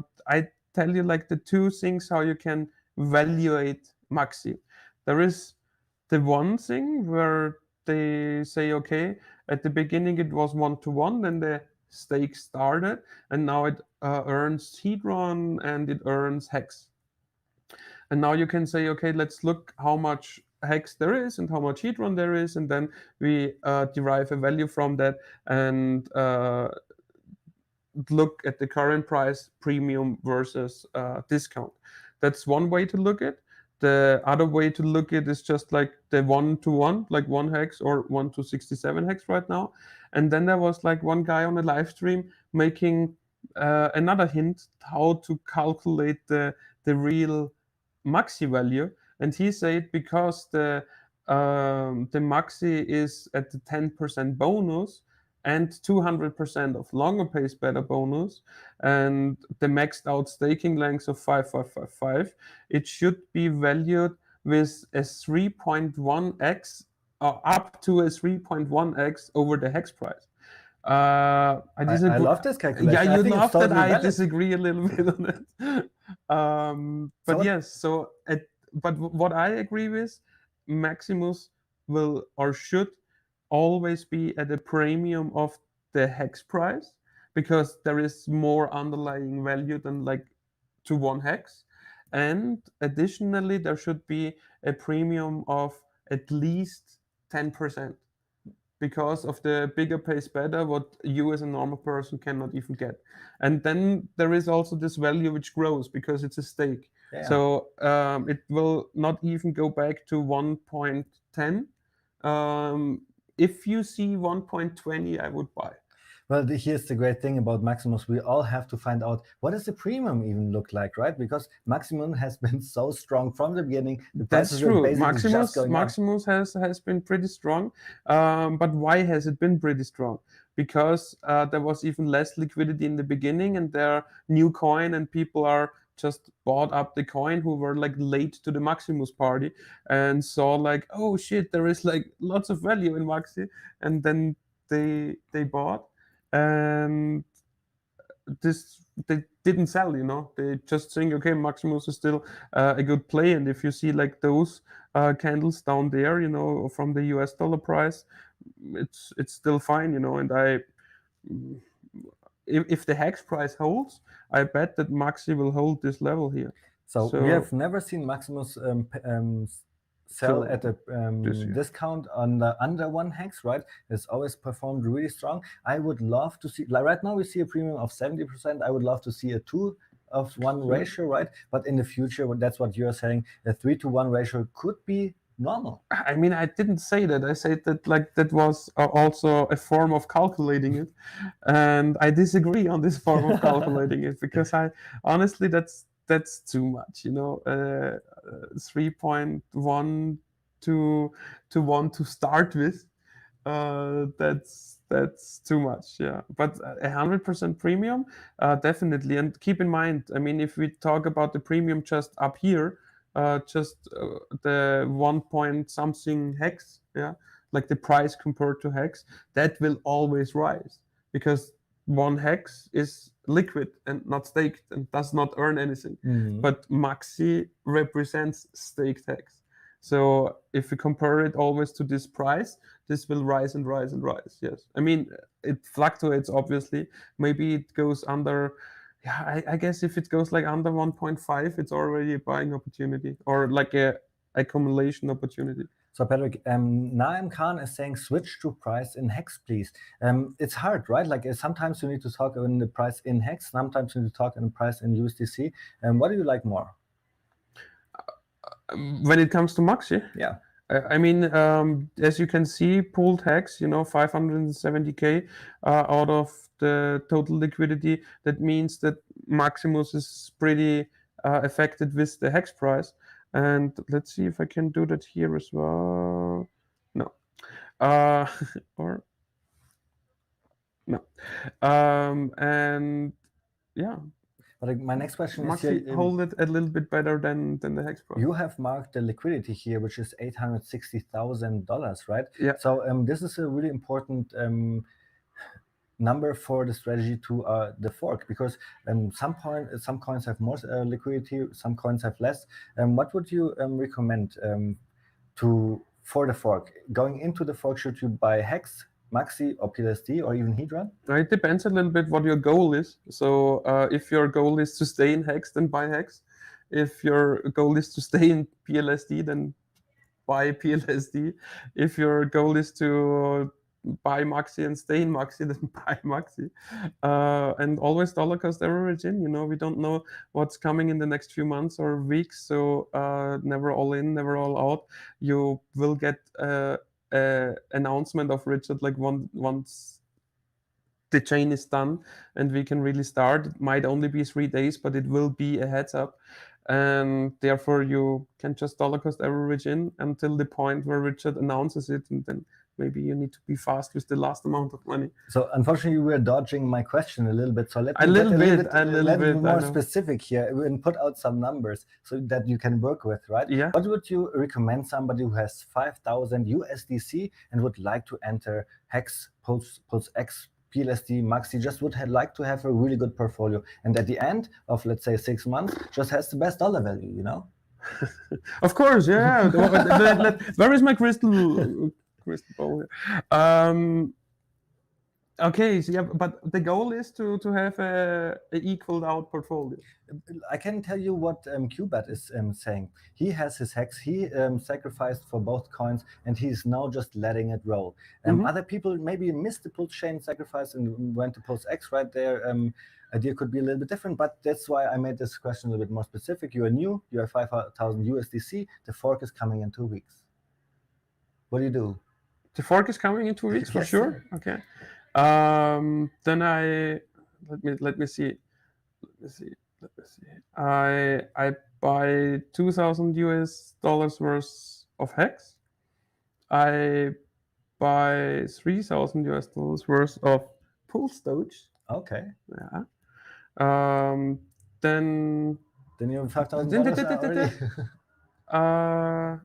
tell you like the two things how you can evaluate Maxi. There is the one thing where they say, okay, at the beginning it was 1-to-1, then the stake started, and now it earns Hedron and it earns Hex. And now you can say, okay, let's look how much Hex there is and how much Hedron there is, and then we derive a value from that and look at the current price, premium versus discount. That's one way to look at. The other way to look at is just like the 1-to-1, like 1 hex or 1-to-67 hex right now. And then there was like one guy on a live stream making another hint how to calculate the real Maxi value. And he said because the Maxi is at the 10% bonus and 200% of longer pays better bonus, and the maxed out staking length of 5555, it should be valued with a 3.1x or up to a 3.1x over the hex price. I disagree. I love this calculation. Yeah, I you think love it's totally that. I valid. disagree a little bit on it. But So- yes, so but what I agree with, Maximus will or should always be at a premium of the hex price, because there is more underlying value than like to 1 hex. And additionally, there should be a premium of at least 10%, because of the bigger pays better, what you as a normal person cannot even get. And then there is also this value which grows because it's a stake. Yeah. So it will not even go back to 1.10. If you see 1.20, I would buy. Well, here's the great thing about Maximus. We all have to find out what does the premium even look like, right? Because Maximum has been so strong from the beginning. The That's prices are true. basically just going up. Maximus has been pretty strong. But why has it been pretty strong? Because there was even less liquidity in the beginning, and there are new coin, and people are just bought up the coin who were like late to the Maximus party and saw like, oh shit, there is like lots of value in Maxi, and then they bought, and they didn't sell, they just think, okay, Maximus is still a good play. And if you see like those candles down there, from the US dollar price, it's still fine, and if the hex price holds, I bet that Maxi will hold this level here. So we have never seen Maximus sell at a discount under 1 hex, right? It's always performed really strong. I would love to see, like right now we see a premium of 70%. I would love to see a 2-to-1 ratio, right? But in the future, that's what you're saying, a 3-to-1 ratio could be normal. I mean, I didn't say that. I said that like that was also a form of calculating it, and I disagree on this form of calculating it, because I honestly that's too much. 3.1 to 1 to start with. That's too much. Yeah, but 100% premium, definitely. And keep in mind, I mean, if we talk about the premium just up here, the 1 point something hex, yeah, like the price compared to hex, that will always rise, because 1 hex is liquid and not staked and does not earn anything. But Maxi represents staked hex. So if we compare it always to this price, this will rise and rise and rise. Yes, I mean it fluctuates obviously. Maybe it goes under. Yeah, I guess if it goes like under 1.5, it's already a buying opportunity or like a accumulation opportunity. So Patrick, Naim Khan is saying switch to price in hex, please. It's hard, right? Like sometimes you need to talk in the price in hex, sometimes you need to talk in the price in USDC. What do you like more? When it comes to Maxi, Yeah. I mean, as you can see, pooled hex, 570K out of the total liquidity. That means that Maximus is pretty affected with the hex price. And let's see if I can do that here as well. No. Or no. And yeah. But my next question is Maxi here, hold it a little bit better than the hex price. you have marked the liquidity here, which is $860,000, right? Yeah. So this is a really important number for the strategy to the fork, because some coins have more liquidity, some coins have less. What would you recommend for the fork? Going into the fork, should you buy Hex, Maxi, or PLSD, or even Hedron? It depends a little bit what your goal is. So if your goal is to stay in Hex, then buy Hex. If your goal is to stay in PLSD, then buy PLSD. If your goal is to buy Maxi and stay in Maxi, then buy Maxi. And always dollar cost average in. We don't know what's coming in the next few months or weeks. So never all in, never all out. You will get announcement of Richard like once the chain is done and we can really start. It might only be 3 days, but it will be a heads up. And therefore you can just dollar cost average in until the point where Richard announces it, and then maybe you need to be fast with the last amount of money. So unfortunately, you were dodging my question a little bit. So let me A get little a little bit, bit I more know. specific here and put out some numbers so that you can work with, right? Yeah. What would you recommend somebody who has 5,000 USDC and would like to enter Hex, Pulse X, PLSD, Maxi, just would like to have a really good portfolio, and at the end of, let's say, 6 months, just has the best dollar value, Of course, yeah. Where is my crystal ball here? Okay, so yeah, but the goal is to have a equaled out portfolio. I can tell you what Qbat is saying. He has his Hex. He sacrificed for both coins, and he's now just letting it roll. Other people maybe missed the Pulse chain sacrifice and went to Pulse X right there. Idea could be a little bit different, but that's why I made this question a little bit more specific. You are new. You have 5,000 USDC. The fork is coming in 2 weeks. What do you do? The fork is coming in 2 weeks for Yes, sure. sir. Okay. Then let me see. I buy $2,000 worth of Hex. I buy $3,000 worth of Pulse Doge. Okay. Yeah. Then you have $5,000 already.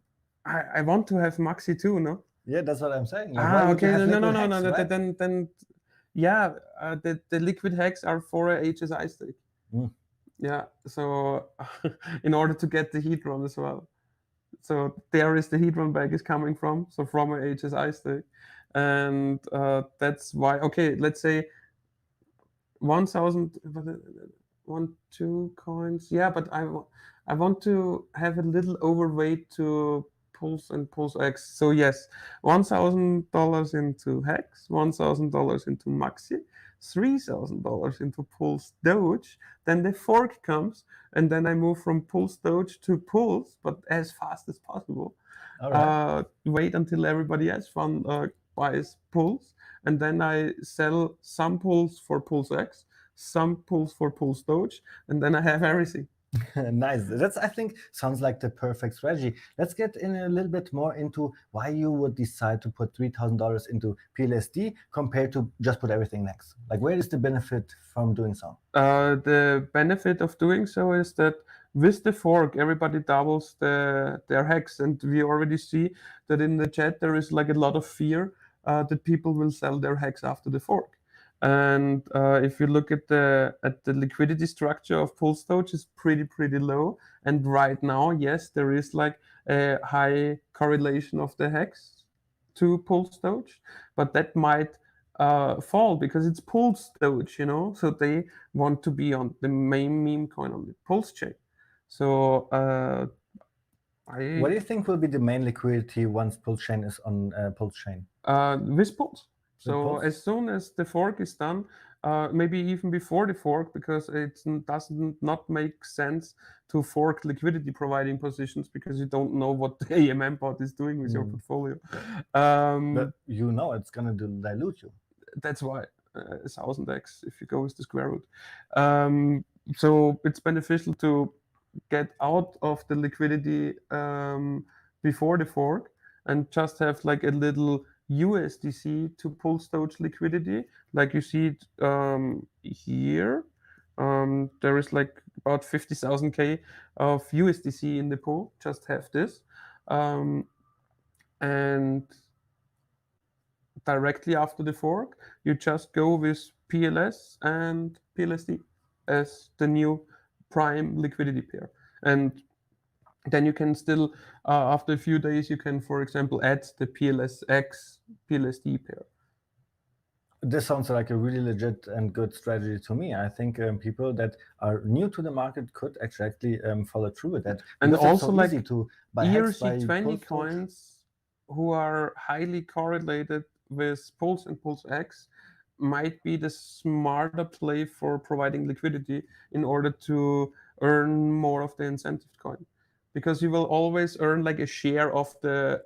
I want to have Maxi too, no? Yeah, that's what I'm saying. Like, okay. No. Right? Then yeah, the liquid Hex are for a HSI stake. Yeah, so in order to get the Hedron as well. So there is the Hedron bag is coming from, so from a HSI stake. And that's why, okay, let's say 1,000, 2 coins. Yeah, but I want to have a little overweight to Pulse and Pulse X. So yes, $1,000 into Hex, $1,000 into Maxi, $3,000 into Pulse Doge. Then the fork comes, and then I move from Pulse Doge to Pulse, but as fast as possible. All right. Wait until everybody else buys Pulse, and then I sell some Pulse for Pulse X, some Pulse for Pulse Doge, and then I have everything. Nice. That's, I think, sounds like the perfect strategy. Let's get in a little bit more into why you would decide to put $3,000 into PLSD compared to just put everything next. Like, where is the benefit from doing so? The benefit of doing so is that with the fork, everybody doubles their Hex, and we already see that in the chat there is like a lot of fear that people will sell their Hex after the fork. And if you look at the liquidity structure of Pulse Doge, it's pretty low. And right now, yes, there is like a high correlation of the hex to Pulse Doge, but that might fall because it's Pulse Doge, you know. So they want to be on the main meme coin on the Pulse chain. So What do you think will be the main liquidity once Pulse Chain is on Pulse Chain? With Pulse. With So Pulse? as soon as the fork is done, maybe even before the fork, because it doesn't not make sense to fork liquidity providing positions because you don't know what the AMM bot is doing with your portfolio. But you know it's gonna dilute you. That's why 1000x if you go with the square root. So it's beneficial to get out of the liquidity before the fork and just have like a little USDC to Pulse Doge liquidity, like you see it here. There is like about 50,000K of USDC in the pool. Just have this, and directly after the fork, you just go with PLS and PLSD as the new prime liquidity pair. And then you can still, after a few days, you can, for example, add the PLSX PLSD pair. This sounds like a really legit and good strategy to me. I think people that are new to the market could actually follow through with that. And Because it's also so easy like to buy hex, buy ERC20 Pulse Doge. coins who are highly correlated with Pulse and Pulse X might be the smarter play for providing liquidity in order to earn more of the incentive coin, because you will always earn like a share of the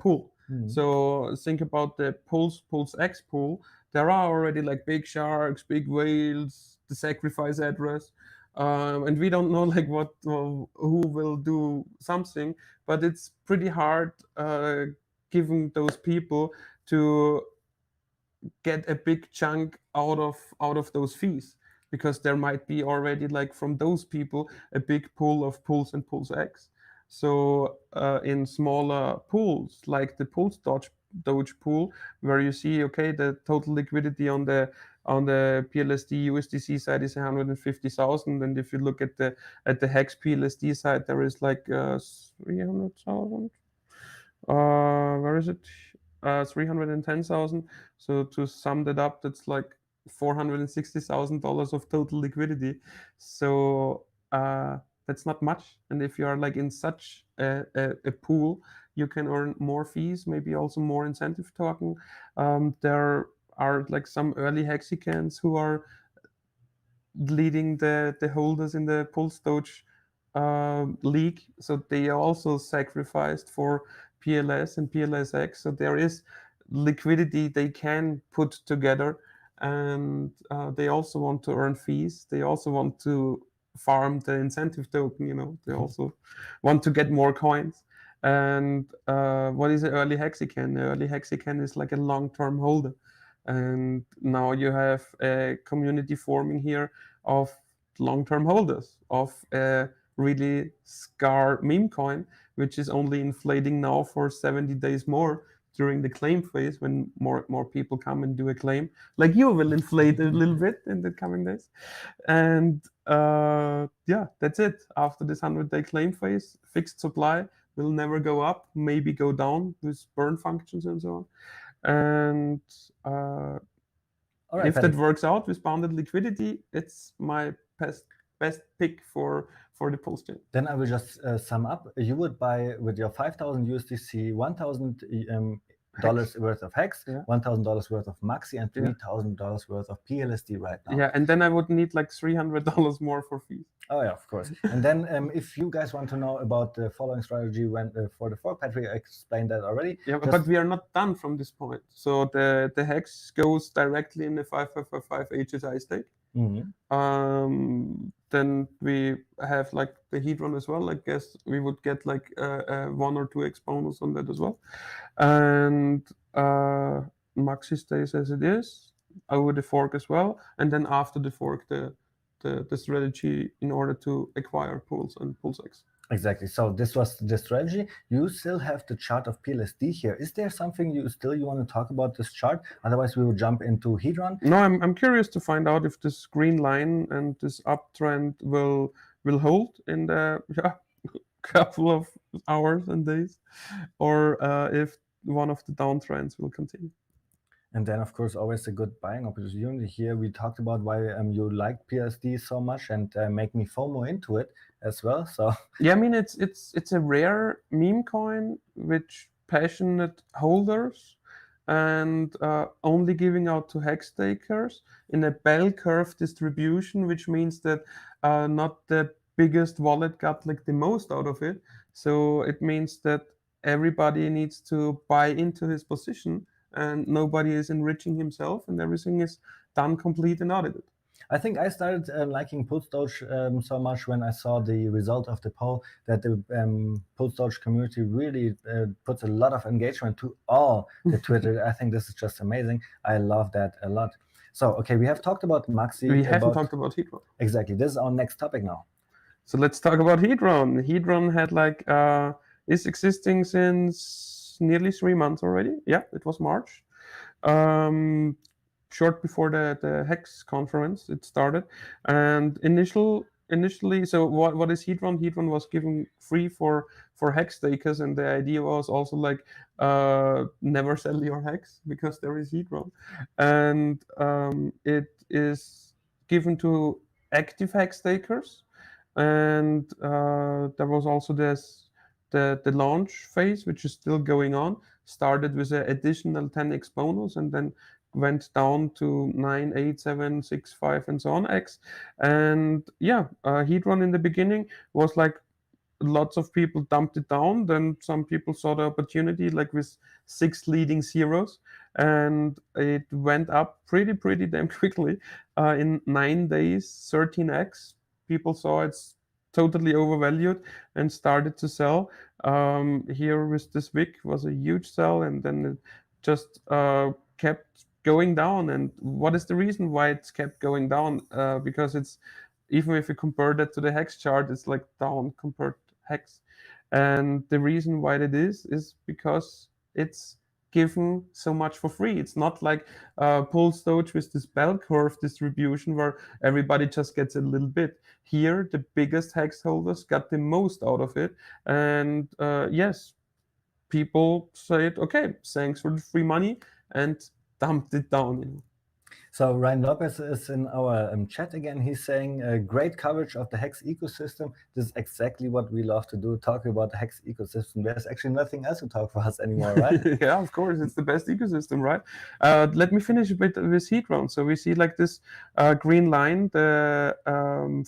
pool. So think about the Pulse X pool. There are already like big sharks, big whales, the sacrifice address, and we don't know like who will do something, but it's pretty hard giving those people to get a big chunk out of those fees, because there might be already like from those people a big pool of Pulse and Pulse X. So in smaller pools like the Pulse Doge pool, where you see okay the total liquidity on the PLSD USDC side is 150,000, and if you look at the Hex PLSD side, there is like 300,000. Where is it? 310,000. So to sum that up, that's like $460,000 of total liquidity. So that's not much. And if you are like in such a pool, you can earn more fees, maybe also more incentive token. There are like some early Hexicans who are leading the holders in the Pulse Doge league. So they are also sacrificed for PLS and PLSX. So there is liquidity they can put together, and they also want to earn fees. They also want to farm the incentive token. You know, they also want to get more coins. And what is an early Hexican? Early Hexican is like a long-term holder. And now you have a community forming here of long-term holders of a really scar meme coin, which is only inflating now for 70 days more during the claim phase, when more people come and do a claim. Like you will inflate a little bit in the coming days. And yeah, that's it. After this 100-day claim phase, fixed supply will never go up, maybe go down with burn functions and so on. And All right, if that Patrick. works out with bounded liquidity, it's my best pick for the Pulse chain. Then I will just sum up. You would buy with your 5,000 USDC, $1,000 worth of Hex, Yeah. $1,000 worth of Maxi, and $3,000 worth of PLSD right now. Yeah, and then I would need like $300 more for fees. Oh yeah, of course. And then if you guys want to know about the following strategy for the fork, Patrick explained that already. Yeah, but we are not done from this point. So the Hex goes directly in the 5555 HSI stake. Then we have like the Hedron as well. I guess we would get like 1 or 2 X bonus on that as well. And Maxi stays as it is over the fork as well. And then after the fork, the the strategy in order to acquire pools and pool stakes. Exactly. So this was the strategy. You still have the chart of PLSD here. Is there something you want to talk about this chart? Otherwise, we will jump into Hedron. No, I'm curious to find out if this green line and this uptrend will hold in the couple of hours and days, or if one of the downtrends will continue. And then, of course, always a good buying opportunity. Here we talked about why you like PSD so much and make me FOMO into it as well. So yeah, I mean it's a rare meme coin which passionate holders and only giving out to hex stakers in a bell curve distribution, which means that not the biggest wallet got like the most out of it. So it means that everybody needs to buy into his position and nobody is enriching himself and everything is done, complete and audited. I think I started liking Pulse Doge so much when I saw the result of the poll that the Pulse Doge community really puts a lot of engagement to all the Twitter. I think this is just amazing. I love that a lot. So, okay, we have talked about Maxi. We haven't talked about Hedron. Exactly. This is our next topic now. So let's talk about Hedron. Hedron had like is existing since nearly 3 months already. Yeah, it was March. Short before the HEX conference it started. And initially, so what is Hedron? Hedron was given free for HEX stakers, and the idea was also like never sell your HEX because there is Hedron. And it is given to active HEX stakers. And there was also the launch phase, which is still going on. Started with an additional 10x bonus, and then went down to 9, 8, 7, 6, 5, and so on X. And yeah, Hedron in the beginning was like lots of people dumped it down. Then some people saw the opportunity, like with 6 leading zeros, and it went up pretty damn quickly. In 9 days, 13x. People saw it's totally overvalued and started to sell. Here with this wick was a huge sell, and then it just kept going down. And what is the reason why it's kept going down? Because it's, even if you compare that to the hex chart, it's like down compared to hex. And the reason why that is because it's given so much for free. It's not like Pulse Doge with this bell curve distribution where everybody just gets a little bit. Here, the biggest hex holders got the most out of it. And yes, people said, okay, thanks for the free money, and dumped it down. So Ryan Lopez is in our chat again. He's saying great coverage of the HEX ecosystem. This is exactly what we love to do, talk about the HEX ecosystem. There's actually nothing else to talk for us anymore, right? Yeah, of course, it's the best ecosystem, right? Let me finish with Hedron. So we see like this green line, the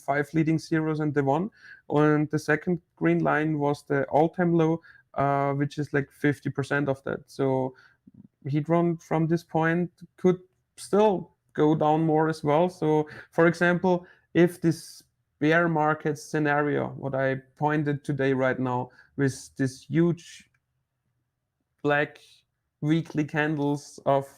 5 leading zeros and the 1. And the second green line was the all-time low, which is like 50% of that. So Hedron from this point could still go down more as well. So for example, if this bear market scenario, what I pointed today right now, with this huge black weekly candles of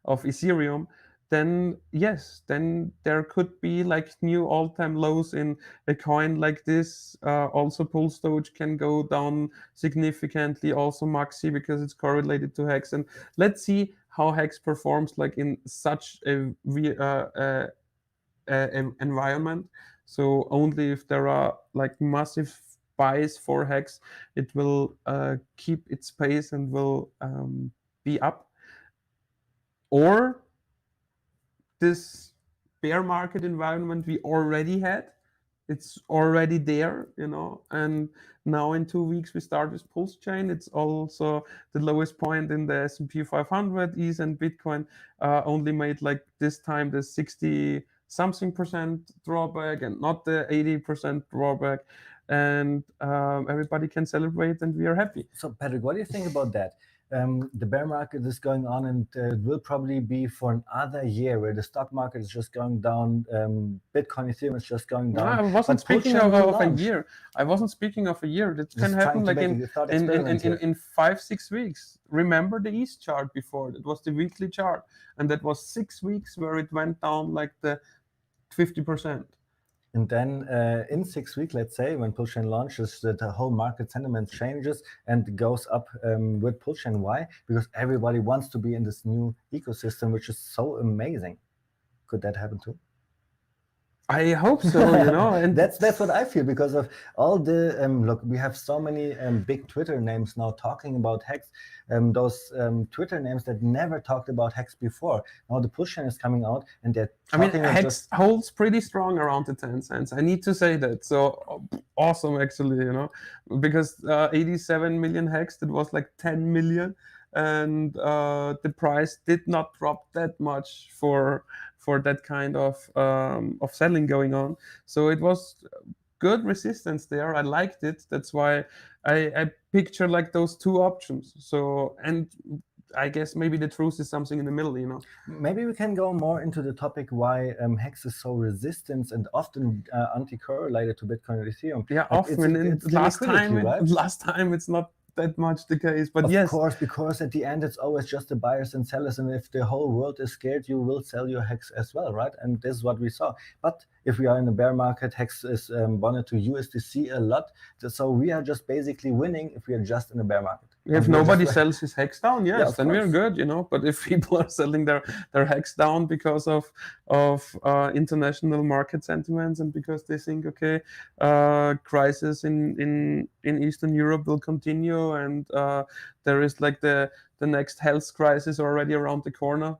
Ethereum, then yes, then there could be like new all-time lows in a coin like this. Also, Pulse Doge can go down significantly. Also, Maxi, because it's correlated to Hex. And let's see how Hex performs like in such a environment. So only if there are like massive buys for Hex, it will keep its pace and will be up. Or this bear market environment we already had, it's already there, and now in 2 weeks we start with Pulse Chain. It's also the lowest point in the S&P 500. ETH and Bitcoin only made like this time the 60 something percent drawback and not the 80% drawback, and everybody can celebrate and we are happy. So Patrick, what do you think about that? The bear market is going on, and it will probably be for another year where the stock market is just going down. Bitcoin, Ethereum is just going down. No, I wasn't speaking of a year. I wasn't speaking of a year. That can happen like in 5-6 weeks. Remember the ETH chart before? That was the weekly chart, and that was 6 weeks where it went down like the 50%. And then in 6 weeks, let's say, when Pulse Chain launches, the whole market sentiment changes and goes up with Pulse Chain. Why? Because everybody wants to be in this new ecosystem, which is so amazing. Could that happen too? I hope so, and that's what I feel, because of all the look, we have so many big Twitter names now talking about Hex, those Twitter names that never talked about Hex before. Now the Pulse Chain is coming out and they're talking Hex holds pretty strong around the 10 cents. I need to say that. So awesome, actually, because 87 million Hex, that was like 10 million, and the price did not drop that much for that kind of selling going on. So it was good resistance there. I liked it. That's why I picture like those two options. So, and I guess maybe the truth is something in the middle. Maybe we can go more into the topic why Hex is so resistant and often anti-correlated to Bitcoin and Ethereum. Yeah, Like, often. it's the last liquidity, time, right? last time it's not that much the case, but Of course, because at the end it's always just the buyers and sellers, and if the whole world is scared, you will sell your Hex as well, right? And this is what we saw. But if we are in a bear market, Hex is bonded to USDC a lot, so we are just basically winning if we are just in a bear market. If nobody sells his Hex down, yes, then we're good, But if people are selling their Hex down because of international market sentiments, and because they think, okay, crisis in Eastern Europe will continue, and there is like the next health crisis already around the corner.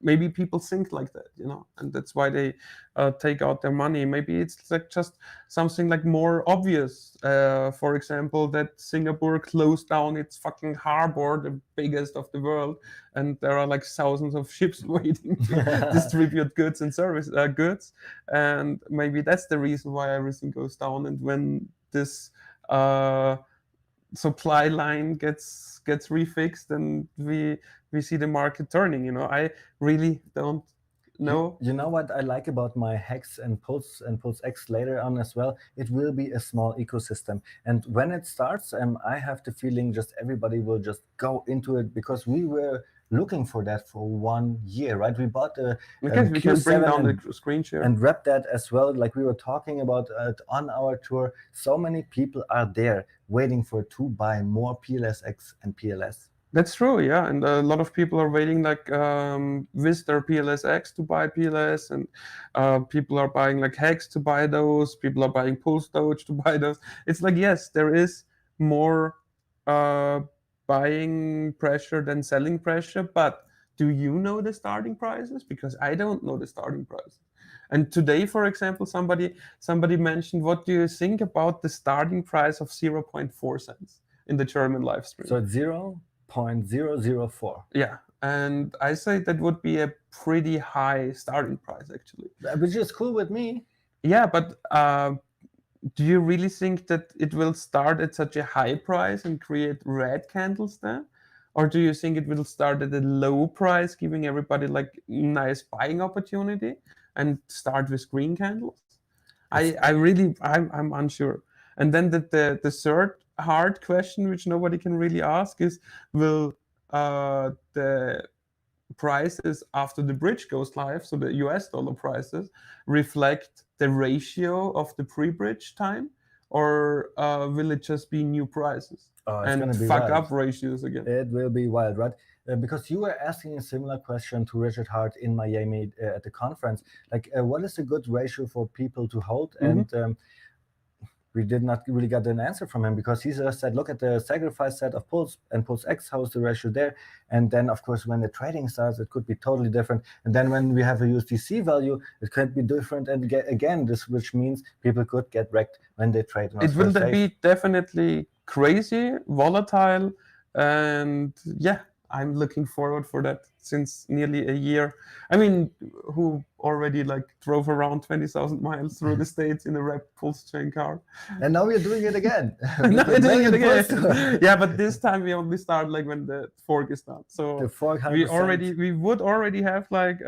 Maybe people think like that, and that's why they take out their money. Maybe it's like just something like more obvious. For example, that Singapore closed down its fucking harbor, the biggest of the world, and there are like thousands of ships waiting to distribute goods and service goods, and maybe that's the reason why everything goes down. And when this supply line gets refixed, and we see the market turning. I really don't know. You know what I like about my Hex and Pulse X later on as well? It will be a small ecosystem, and when it starts, I have the feeling just everybody will just go into it, because we were looking for that for 1 year, right? We bought a okay, we can bring down the screen share and wrap that as well. Like we were talking about on our tour, so many people are there waiting to buy more PLSX and PLS. That's true, yeah, and a lot of people are waiting like with their PLSX to buy PLS, and people are buying like Hex to buy those. People are buying Pulse Doge to buy those. It's like, yes, there is more buying pressure than selling pressure, but do you know the starting prices? Because I don't know the starting prices. And today, for example, somebody mentioned, what do you think about the starting price of 0.4 cents in the German live stream? So it's 0.004. Yeah, and I say that would be a pretty high starting price, actually. Which is cool with me. Yeah, but do you really think that it will start at such a high price and create red candles then? Or do you think it will start at a low price, giving everybody like nice buying opportunity, and start with green candles? I'm unsure. And then the third hard question, which nobody can really ask, is, will the prices after the bridge goes live, so the US dollar prices, reflect the ratio of the pre-bridge time, or will it just be new prices and fuck up ratios again? It will be wild, right? Because you were asking a similar question to Richard Hart in Miami at the conference, like what is a good ratio for people to hold? And we did not really get an answer from him, because he just said, look at the sacrifice set of Pulse and Pulse X, how's the ratio there? And then, of course, when the trading starts, it could be totally different. And then when we have a USDC value, it could be different. And again, which means people could get wrecked when they trade. It will be definitely crazy, volatile, and yeah, I'm looking forward for that since nearly a year. I mean, who already like drove around 20,000 miles through the States in a wrapped Pulse Chain car. And now we're doing it again. Now we're doing it again. Yeah, but this time we only start like when the fork is done. So the fork we would already have like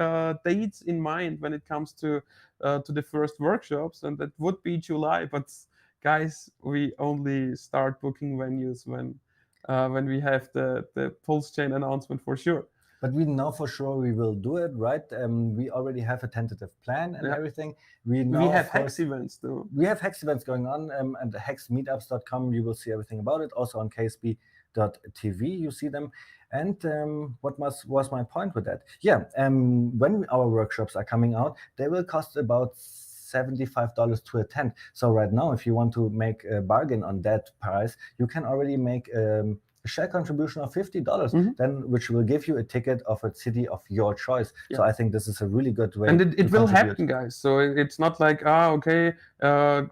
dates in mind when it comes to the first workshops, and that would be July. But guys, we only start booking venues when we have the Pulse Chain announcement for sure. But we know for sure we will do it, right? We already have a tentative plan and everything. We know, we have of course, Hex events too. we have Hex events going on, and hexmeetups.com. You will see everything about it. Also on ksb.tv, you see them. And what was my point with that? Yeah, when our workshops are coming out, they will cost about $75 to attend. So right now, if you want to make a bargain on that price, you can already make a share contribution of $50, then which will give you a ticket of a city of your choice. So I think this is a really good way. And to it will contribute. happen, guys. So it's not like okay,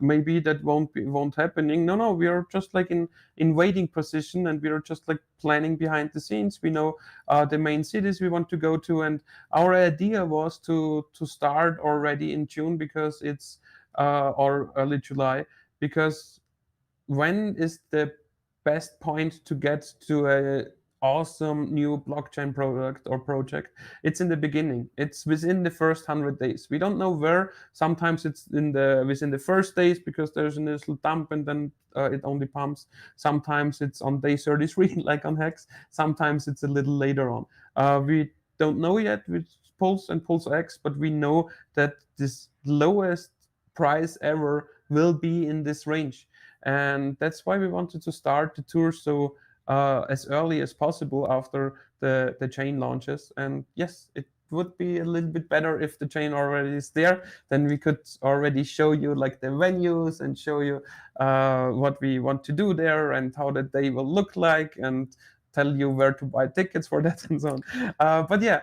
maybe that won't happening. No, we are just like in waiting position, and we are just like planning behind the scenes. We know the main cities we want to go to, and our idea was to start already in June, because it's or early July, because when is the best point to get to a awesome new blockchain product or project? It's in the beginning. It's within the first 100 days. We don't know where. Sometimes it's within the first days, because there's a little dump and then it only pumps. Sometimes it's on day 33 like on Hex. Sometimes it's a little later on. We don't know yet with Pulse and Pulse X, but we know that this lowest price ever will be in this range. And that's why we wanted to start the tour so as early as possible after the chain launches. And yes, it would be a little bit better if the chain already is there. Then we could already show you like the venues and show you what we want to do there and how the day will look like, and tell you where to buy tickets for that and so on. But yeah,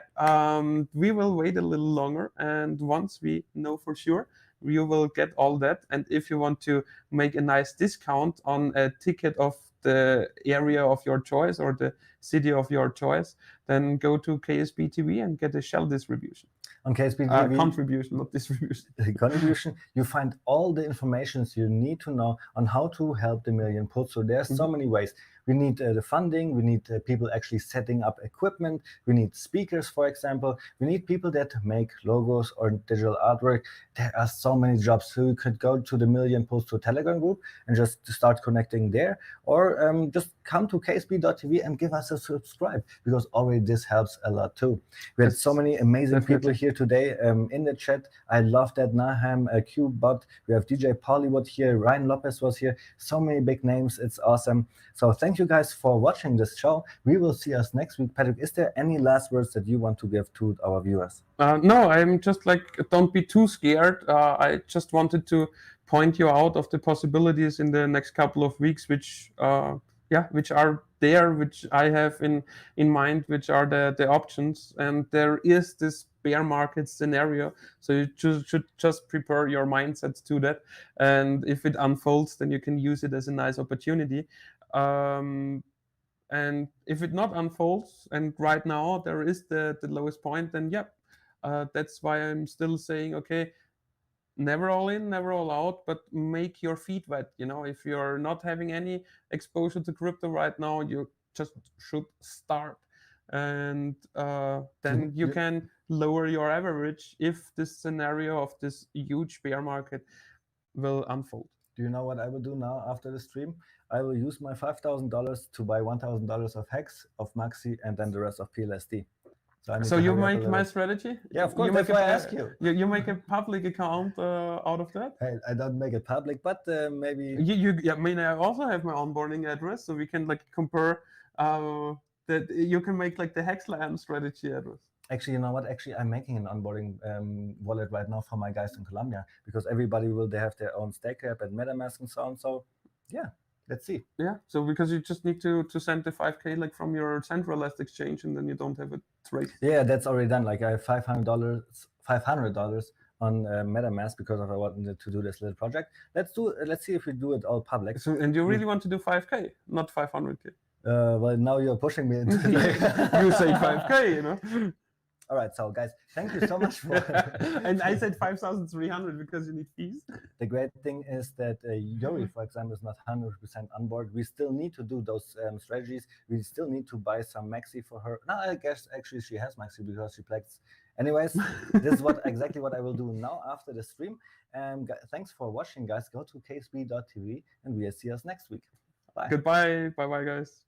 we will wait a little longer, and once we know for sure, you will get all that. And if you want to make a nice discount on a ticket of the area of your choice or the city of your choice, then go to KSB TV and get a shell distribution. On KSB TV, contribution, not distribution. Contribution, you find all the information you need to know on how to help the Million Puts. So there's so many ways. We need the funding, we need people actually setting up equipment, we need speakers, for example, we need people that make logos or digital artwork. There are so many jobs. So you could go to the Million Puts to Telegram group and just start connecting there, or just come to ksb.tv and give us a subscribe, because already this helps a lot too. We had so many amazing people here today in the chat. I love that. Naham, Qbot, we have DJ Pollywood here, Ryan Lopez was here, so many big names. It's awesome. So thank you guys for watching this show. We will see us next week. Patrick, is there any last words that you want to give to our viewers? No, I'm just like, don't be too scared. I just wanted to point you out of the possibilities in the next couple of weeks, which which are there, which I have in mind, which are the options. And there is this bear market scenario, so you should just prepare your mindset to that. And if it unfolds, then you can use it as a nice opportunity. And if it not unfolds, and right now there is the lowest point, then that's why I'm still saying, okay, never all in, never all out, but make your feet wet. If you're not having any exposure to crypto right now, you just should start. And then you can lower your average if this scenario of this huge bear market will unfold. Do you know what I will do now after the stream? I will use my $5,000 to buy $1,000 of Hex, of Maxi, and then the rest of PLSD. So you make my strategy? Yeah, of course. That's why I ask you. You make a public account out of that? Hey, I don't make it public, but maybe. I mean, I also have my onboarding address, so we can like compare. That you can make like the Hexland strategy address. Actually, you know what? Actually, I'm making an onboarding wallet right now for my guys in Colombia, because everybody they have their own stake app and MetaMask and so on. So yeah, let's see. Yeah. So because you just need to send the 5K like from your centralized exchange, and then you don't have a trade. Yeah, that's already done. Like I have $500 on MetaMask, because I wanted to do this little project. Let's see if we do it all public. So, and you really want to do 5K, not 500K? Well, now you're pushing me into You say 5K, All right, so guys, thank you so much for. And I said 5,300 because you need fees. The great thing is that Yuri, for example, is not 100% on board. We still need to do those strategies. We still need to buy some Maxi for her. No, I guess actually she has Maxi because she plays. Anyways, this is exactly what I will do now after the stream. Thanks for watching, guys. Go to ksb.tv and we'll see us next week. Bye. Goodbye. Bye-bye, guys.